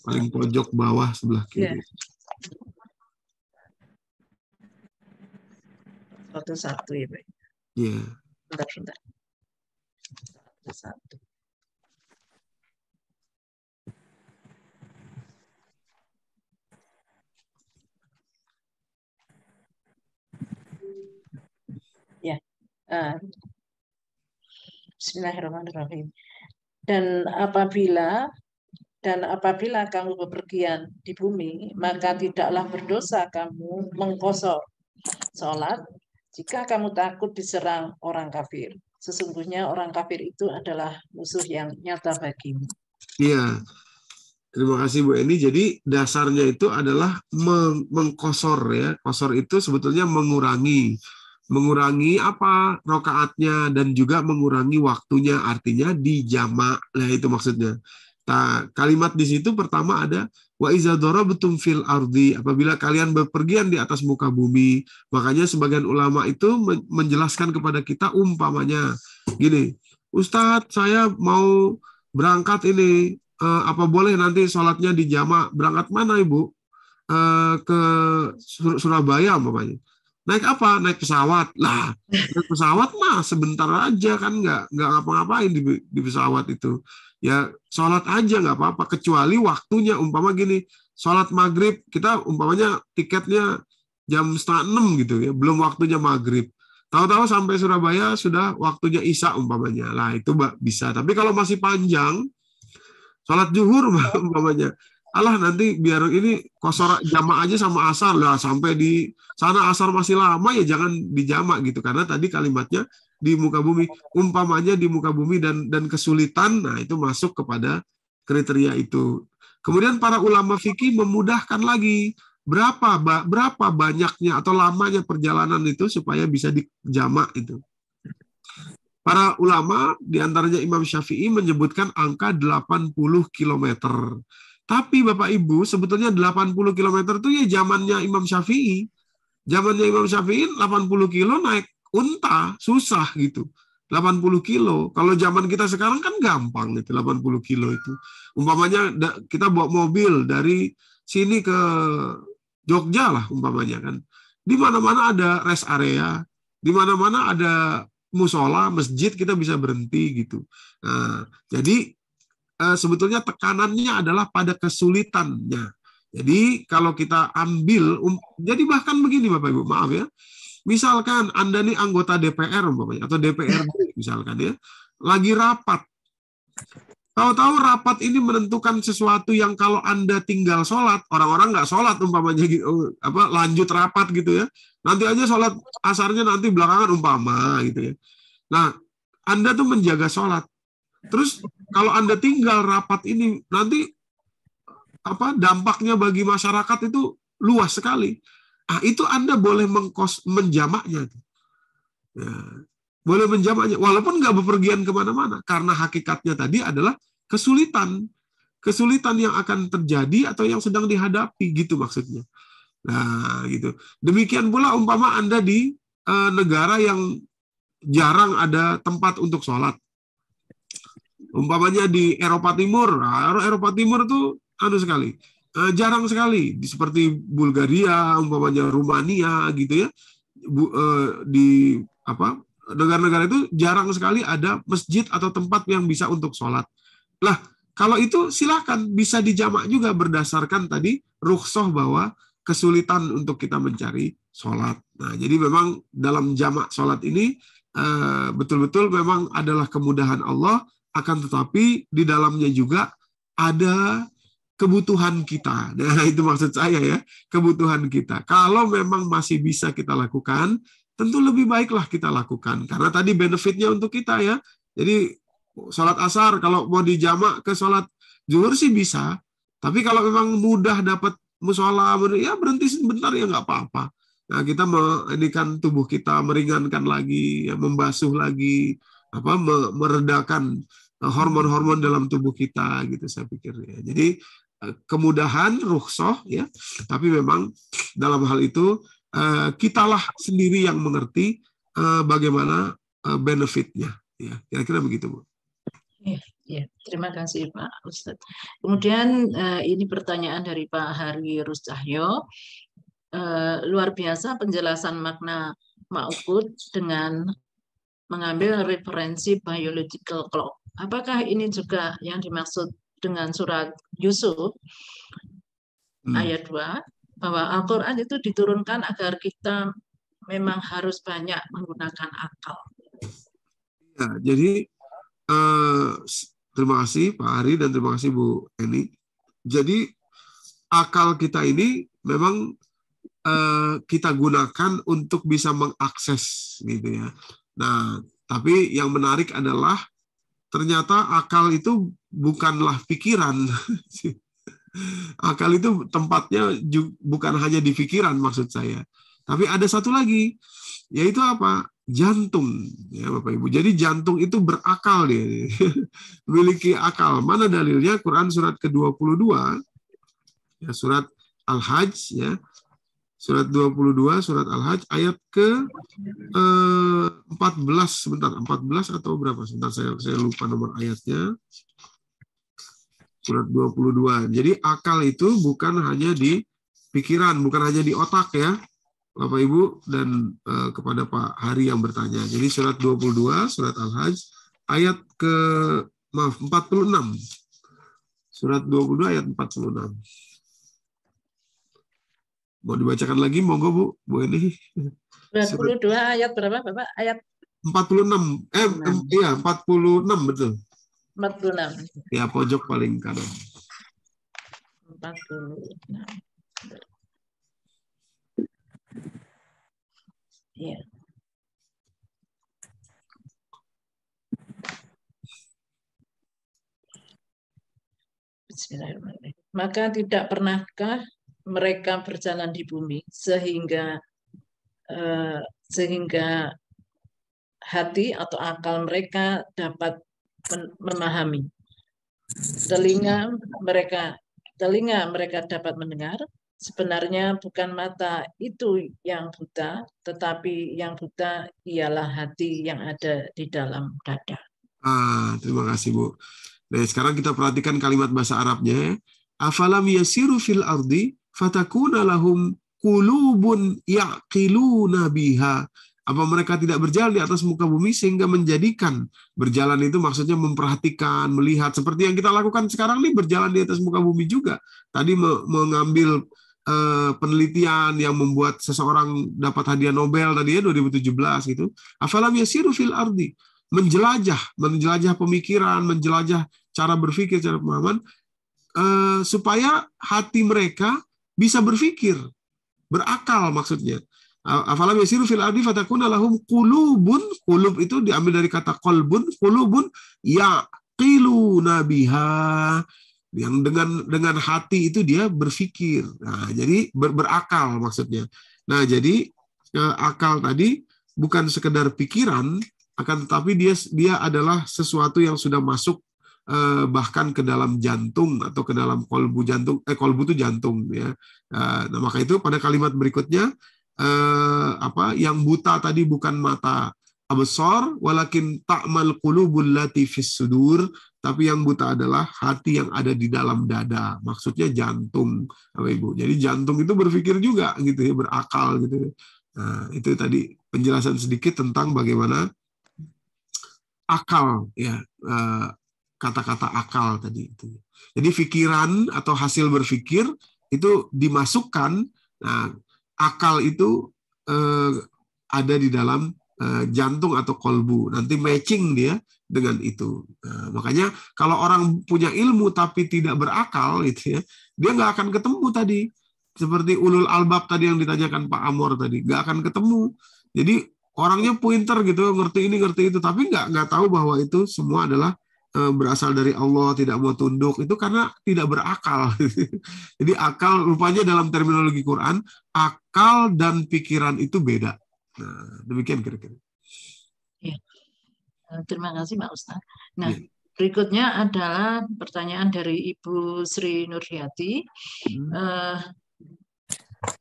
Paling pojok bawah sebelah kiri. Ya. 101 ya, Pak. Iya. Bentar. 1. Ya. Bismillahirrahmanirrahim. Dan apabila kamu bepergian di bumi, maka tidaklah berdosa kamu mengkosor sholat jika kamu takut diserang orang kafir. Sesungguhnya orang kafir itu adalah musuh yang nyata bagimu. Iya. Terima kasih Bu Eni. Jadi dasarnya itu adalah mengkosor ya. Kosor itu sebetulnya mengurangi apa rokaatnya dan juga mengurangi waktunya, artinya dijamak. Nah, itu maksudnya. Nah, kalimat di situ pertama ada wa iza darabtum fil ardi, apabila kalian bepergian di atas muka bumi. Makanya sebagian ulama itu menjelaskan kepada kita umpamanya gini, Ustadz saya mau berangkat ini, apa boleh nanti sholatnya dijamak? Berangkat mana Ibu? Ke Surabaya umpamanya. Naik apa? Naik pesawat. Lah, naik pesawat mah sebentar aja kan, nggak ngapa-ngapain di pesawat itu. Ya sholat aja nggak apa-apa, kecuali waktunya. Umpama gini, sholat maghrib kita umpamanya tiketnya jam 5:30 gitu ya, belum waktunya maghrib. Tahu-tahu sampai Surabaya sudah waktunya isya umpamanya. Lah itu bisa. Tapi kalau masih panjang, sholat zuhur umpamanya, alah nanti biar ini kosor jamak aja sama asar lah, sampai di sana asar masih lama ya jangan dijamak gitu, karena tadi kalimatnya di muka bumi, umpamanya di muka bumi dan kesulitan, nah itu masuk kepada kriteria itu. Kemudian para ulama fikih memudahkan lagi berapa banyaknya atau lamanya perjalanan itu supaya bisa dijamak itu. Para ulama diantaranya Imam Syafi'i menyebutkan angka 80 km. Tapi Bapak Ibu, sebetulnya 80 km itu ya zamannya Imam Syafi'i. Zamannya Imam Syafi'i 80 kilo naik unta, susah gitu. 80 kilo. Kalau zaman kita sekarang kan gampang gitu, 80 kilo itu. Umpamanya kita bawa mobil dari sini ke Jogja lah umpamanya kan. Di mana-mana ada rest area, di mana-mana ada musola, masjid, kita bisa berhenti gitu. Nah, jadi sebetulnya tekanannya adalah pada kesulitannya. Jadi kalau kita ambil, jadi bahkan begini Bapak Ibu, maaf ya, misalkan Anda nih anggota DPR umpamanya, atau DPRD misalkan ya, lagi rapat. Tahu-tahu rapat ini menentukan sesuatu yang kalau Anda tinggal sholat, orang-orang nggak sholat umpamanya gitu, lanjut rapat gitu ya. Nanti aja sholat asarnya nanti belakangan umpama gitu ya. Nah, Anda tuh menjaga sholat. Terus kalau Anda tinggal rapat ini nanti dampaknya bagi masyarakat itu luas sekali. Ah, itu Anda boleh menjamaknya. Ya, boleh menjamaknya, walaupun nggak bepergian kemana-mana, karena hakikatnya tadi adalah kesulitan yang akan terjadi atau yang sedang dihadapi, gitu maksudnya. Nah, gitu. Demikian pula umpama Anda di negara yang jarang ada tempat untuk sholat. Umpamanya di Eropa Timur, Eropa Timur tuh sekali, jarang sekali, seperti Bulgaria, umpamanya Rumania gitu ya, di negara-negara itu jarang sekali ada masjid atau tempat yang bisa untuk sholat. Lah, kalau itu silakan bisa dijamak juga berdasarkan tadi rukhsah bahwa kesulitan untuk kita mencari sholat. Nah, jadi memang dalam jamak sholat ini betul-betul memang adalah kemudahan Allah, akan tetapi di dalamnya juga ada kebutuhan kita. Nah, itu maksud saya ya, kebutuhan kita. Kalau memang masih bisa kita lakukan, tentu lebih baiklah kita lakukan. Karena tadi benefitnya untuk kita ya. Jadi sholat asar kalau mau dijamak ke sholat zuhur sih bisa. Tapi kalau memang mudah dapat musola, ya berhenti sebentar ya nggak apa-apa. Nah, kita mendikan tubuh kita, meringankan lagi, ya, membasuh lagi, meredakan hormon-hormon dalam tubuh kita, gitu saya pikir ya. Jadi kemudahan, rukhsah ya, tapi memang dalam hal itu kitalah sendiri yang mengerti bagaimana benefitnya. Ya, kira-kira begitu, Bu. Ya, terima kasih Pak Ustadz. Kemudian ini pertanyaan dari Pak Hari Ruscahyo. Luar biasa penjelasan makna ma'ukud dengan mengambil referensi biological clock. Apakah ini juga yang dimaksud dengan surat Yusuf ayat 2, bahwa Al-Quran itu diturunkan agar kita memang harus banyak menggunakan akal? Ya, jadi terima kasih Pak Ari dan terima kasih Bu Eni. Jadi akal kita ini memang kita gunakan untuk bisa mengakses gitu ya. Nah, tapi yang menarik adalah ternyata akal itu bukanlah pikiran. Akal itu tempatnya bukan hanya di pikiran maksud saya. Tapi ada satu lagi, yaitu apa? Jantung. Ya Bapak Ibu. Jadi jantung itu berakal dia. Memiliki akal. Mana dalilnya? Quran surat ke-22, ya, surat Al-Hajj, ya. Surat 22, surat Al-Hajj, ayat ke-14, sebentar, 14 atau berapa? Sebentar, saya lupa nomor ayatnya. Surat 22. Jadi akal itu bukan hanya di pikiran, bukan hanya di otak ya, Bapak Ibu, dan kepada Pak Hari yang bertanya. Jadi surat 22, surat Al-Hajj, ayat 46. Surat 22, ayat 46. Mau dibacakan lagi, monggo Bu Eni. 22 ayat berapa Bapak? Ayat 46. Iya, 46 betul. 46. Ya, pojok paling kanan. 46. Ya. Bismillahirrahmanirrahim. Maka tidak pernahkah mereka berjalan di bumi sehingga hati atau akal mereka dapat memahami, telinga mereka dapat mendengar. Sebenarnya bukan mata itu yang buta, tetapi yang buta ialah hati yang ada di dalam dada. Terima kasih Bu. Nah, sekarang kita perhatikan kalimat bahasa Arabnya. Afalam yasiru fil ardi fatakuna lahum qulubun yaqiluna biha. Apa mereka tidak berjalan di atas muka bumi sehingga menjadikan, berjalan itu maksudnya memperhatikan, melihat, seperti yang kita lakukan sekarang nih, berjalan di atas muka bumi juga. Tadi mengambil penelitian yang membuat seseorang dapat hadiah Nobel tadi ya 2017 gitu. Afalam yasiru fil ardi, menjelajah pemikiran, menjelajah cara berpikir, cara pemahaman, supaya hati mereka bisa berpikir, berakal maksudnya. Afalam yasiru fil ardi fatakuna lahum qulubun, qulub itu diambil dari kata qalbun, qulubun yaqiluna biha, yang dengan hati itu dia berpikir. Nah, jadi berakal maksudnya. Nah, jadi akal tadi bukan sekedar pikiran, akan tetapi dia adalah sesuatu yang sudah masuk bahkan ke dalam jantung atau ke dalam kolbu jantung. Kolbu itu jantung ya. Nah, maka itu pada kalimat berikutnya yang buta tadi bukan mata absar, walakin ta'mal qulubul lati fis sudur, tapi yang buta adalah hati yang ada di dalam dada. Maksudnya jantung, Bapak Ibu. Jadi jantung itu berpikir juga gitu ya, berakal gitu. Nah, itu tadi penjelasan sedikit tentang bagaimana akal ya, kata-kata akal tadi itu. Jadi pikiran atau hasil berpikir itu dimasukkan. Nah, akal itu ada di dalam jantung atau kolbu. Nanti matching dia dengan itu. Nah, makanya kalau orang punya ilmu tapi tidak berakal, gitu ya, dia nggak akan ketemu tadi. Seperti ulul albab tadi yang ditanyakan Pak Amor tadi, nggak akan ketemu. Jadi orangnya pointer gitu, ngerti ini ngerti itu, tapi nggak tahu bahwa itu semua adalah berasal dari Allah, tidak mau tunduk, itu karena tidak berakal. Jadi akal, rupanya dalam terminologi Quran, akal dan pikiran itu beda. Nah, demikian kira-kira. Ya. Terima kasih Pak Ustadz. Nah, berikutnya adalah pertanyaan dari Ibu Sri Nurhayati.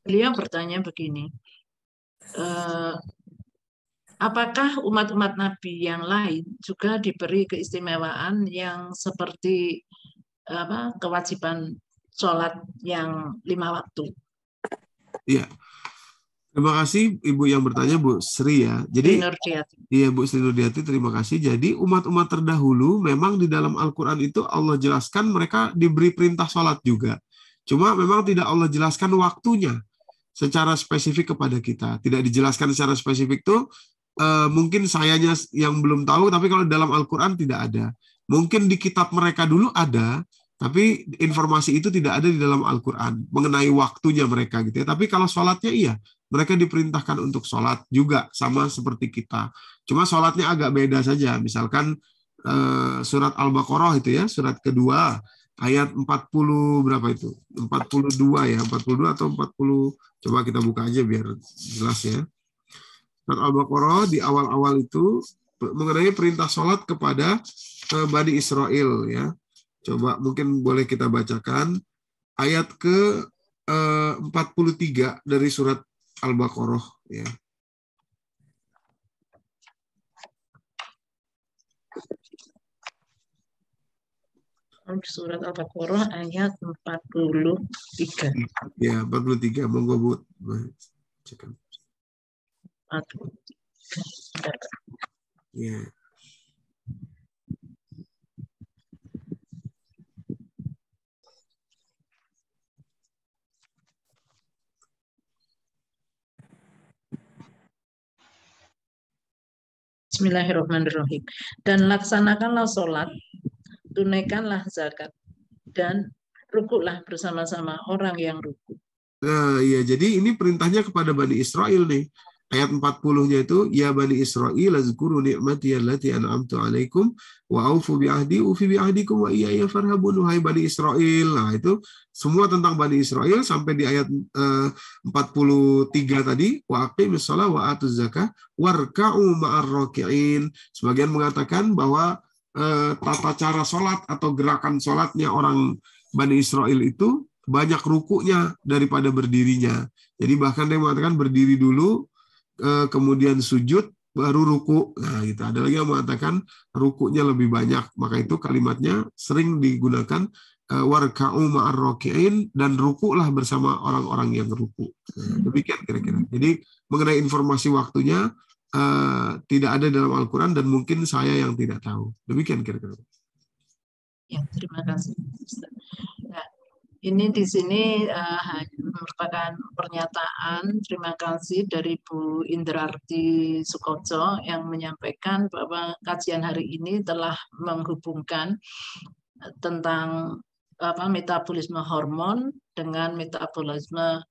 Beliau bertanya begini, apakah umat-umat Nabi yang lain juga diberi keistimewaan yang seperti kewajiban sholat yang 5 waktu? Iya. Terima kasih Ibu yang bertanya, Bu Sri ya. Jadi, iya Bu Sri Nurhayati, terima kasih. Jadi umat-umat terdahulu memang di dalam Al-Quran itu Allah jelaskan mereka diberi perintah sholat juga. Cuma memang tidak Allah jelaskan waktunya secara spesifik kepada kita. Tidak dijelaskan secara spesifik tuh. Mungkin sayanya yang belum tahu, tapi kalau dalam Al-Quran tidak ada. Mungkin di kitab mereka dulu ada, tapi informasi itu tidak ada di dalam Al-Quran mengenai waktunya mereka gitu ya. Tapi kalau sholatnya iya, mereka diperintahkan untuk sholat juga sama seperti kita. Cuma sholatnya agak beda saja. Misalkan surat Al-Baqarah itu ya, surat kedua ayat 40 berapa itu? 42 ya, 42 atau 40. Coba kita buka aja biar jelas ya. Surat Al-Baqarah di awal-awal itu mengenai perintah sholat kepada Bani Israel ya. Coba mungkin boleh kita bacakan ayat ke 43 dari surat Al-Baqarah ya. Surat Al-Baqarah ayat 43. Ya, 43. Monggo Bu. Cekkan. Ya. Bismillahirrahmanirrahim. Dan laksanakanlah sholat, tunaikanlah zakat, dan rukuklah bersama-sama orang yang rukuk. Nah, ya, jadi ini perintahnya kepada Bani Israel nih. Ayat 40-nya itu, ya Bani Israel, azkuru ni'mati allati an'amtu 'alaikum wa aufu bi'ahdi ufi bi'ahdikum wa iyaya farhabun. Wahai Bani Israel. Nah, itu semua tentang Bani Israel sampai di ayat 43 tadi, wa aqimis shalah wa atuz zakah warka'u ma'ar raki'in. Sebagian mengatakan bahwa tata cara sholat atau gerakan sholatnya orang Bani Israel itu banyak rukuknya daripada berdirinya. Jadi bahkan dia mengatakan berdiri dulu, kemudian sujud, baru ruku. Nah, gitu. Ada lagi yang mengatakan rukuknya lebih banyak. Maka itu kalimatnya sering digunakan warka'u ma'ar raki'in, dan rukuklah bersama orang-orang yang ruku. Nah, demikian kira-kira. Jadi mengenai informasi waktunya tidak ada dalam Al-Quran dan mungkin saya yang tidak tahu. Demikian kira-kira. Ya, terima kasih. Nah, ini di sini merupakan pernyataan terima kasih dari Bu Indrarti Sukoco yang menyampaikan bahwa kajian hari ini telah menghubungkan tentang metabolisme hormon dengan metabolisme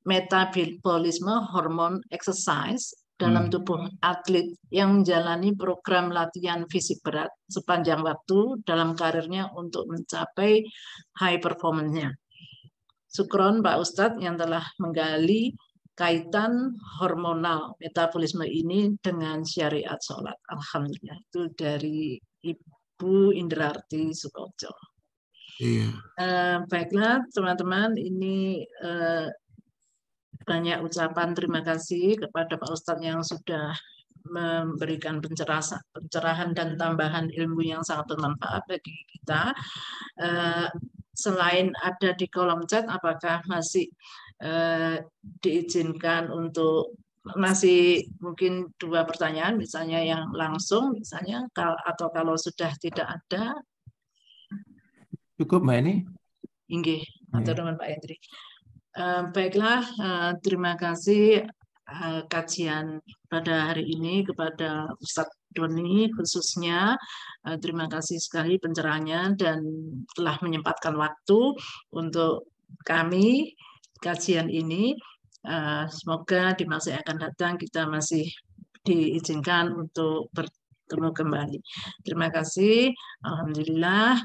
metabolisme hormon exercise dalam tubuh atlet yang menjalani program latihan fisik berat sepanjang waktu dalam karirnya untuk mencapai high performance-nya. Syukron Pak Ustadz yang telah menggali kaitan hormonal metabolisme ini dengan syariat sholat. Alhamdulillah. Itu dari Ibu Indrarti Sukoco. Iya. Baiklah teman-teman, ini banyak ucapan terima kasih kepada Pak Ustadz yang sudah memberikan pencerahan dan tambahan ilmu yang sangat bermanfaat bagi kita. Selain ada di kolom chat, apakah masih diizinkan untuk masih mungkin 2 pertanyaan, misalnya yang langsung, misalnya, atau kalau sudah tidak ada, cukup Mbak ini. Inggih, atau dengan Pak Hendri. Baiklah, terima kasih kajian pada hari ini kepada Ustadz Doni khususnya. Terima kasih sekali pencerahannya dan telah menyempatkan waktu untuk kami kajian ini. Semoga di masa yang akan datang kita masih diizinkan untuk bertemu kembali. Terima kasih. Alhamdulillah.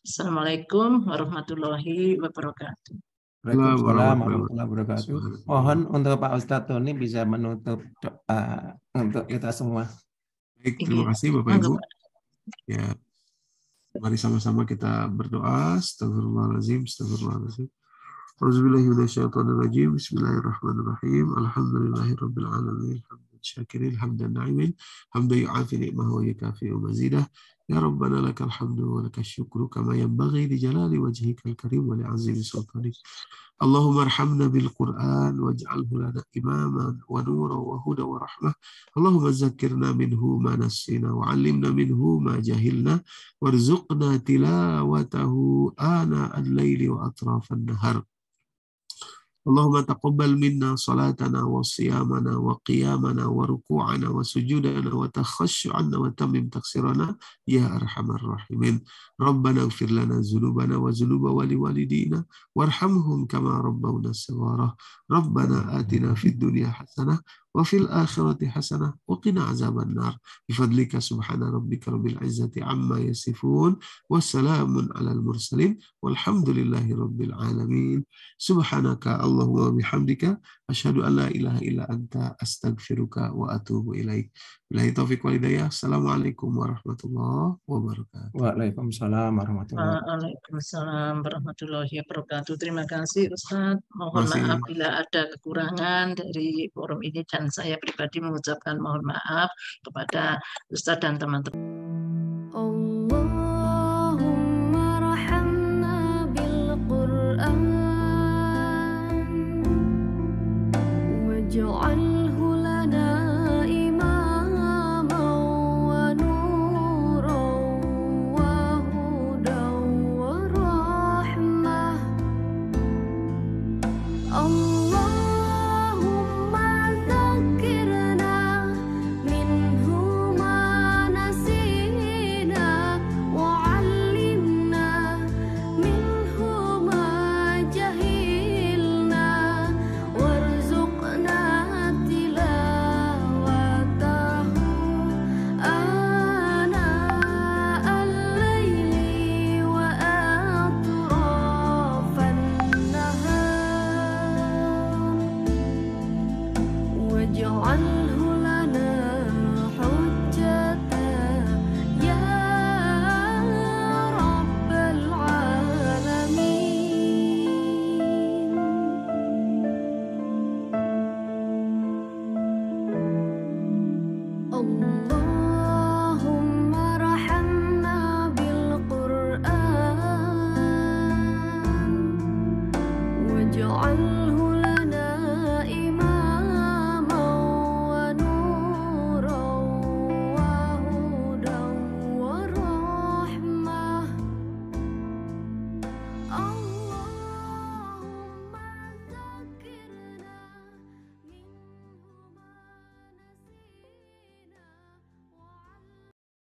Assalamualaikum warahmatullahi wabarakatuh. Waalaikumsalam warahmatullahi wabarakatuh. Mohon untuk Pak Ustadz Tony bisa menutup doa untuk kita semua. Baik, terima kasih Bapak Ibu. Ya, mari sama-sama kita berdoa. Astagfirullahaladzim, astagfirullahaladzim. Auzubillahiminasyaitonirrajim. Bismillahirrahmanirrahim. Alhamdulillahirabbil alamin. Hamdan syakirin, hamdan na'imin, hamdan yu'afi ni'mahu wa yukafi'u mazidah. Ya Rabbana lakal hamdu wa lakal syukru kama yanbaghi li jalali wajhikal karim wa li 'azimi sultanik. Allahumma arhamna bil Qur'an waj'alhu lana imaman wa nuran wa huda wa rahmah. Allahumma zakkirna minhu ma nasina wa 'allimna minhu ma jahilna warzuqna tilawatahu ana al-laili wa atrafan nahar. Allahumma taqabbal minna salatana wa siyamana wa qiyamana wa ruku'ana wa sujudana wa takhashu'ana wa tamim taksirana ya arhamar rahimin. Rabbana ighfir lana dzunubana wa dzunuba wali walidina warhamhum kama rabbawna shighara. Rabbana atina fid dunya hasanah wa fil akhirati hasanah wa qina azaban nar. Bifadlika subhana rabbika rabbil izzati amma yasifun wa salamun alal mursalin walhamdulillahi rabbil alamin. Subhanaka Allahumma bihamdika asyhadu an la ilaha illa anta astaghfiruka wa atubu ilaik. Billahi taufiq wal hidayah. Assalamualaikum warahmatullahi wabarakatuh. Waalaikumsalam warahmatullahi wabarakatuh. Waalaikumsalam warahmatullahi wabarakatuh. Terima kasih Ustadz. Mohon Masih. maaf bila ada kekurangan dari forum ini dan saya pribadi mengucapkan mohon maaf kepada Ustadz dan teman-teman.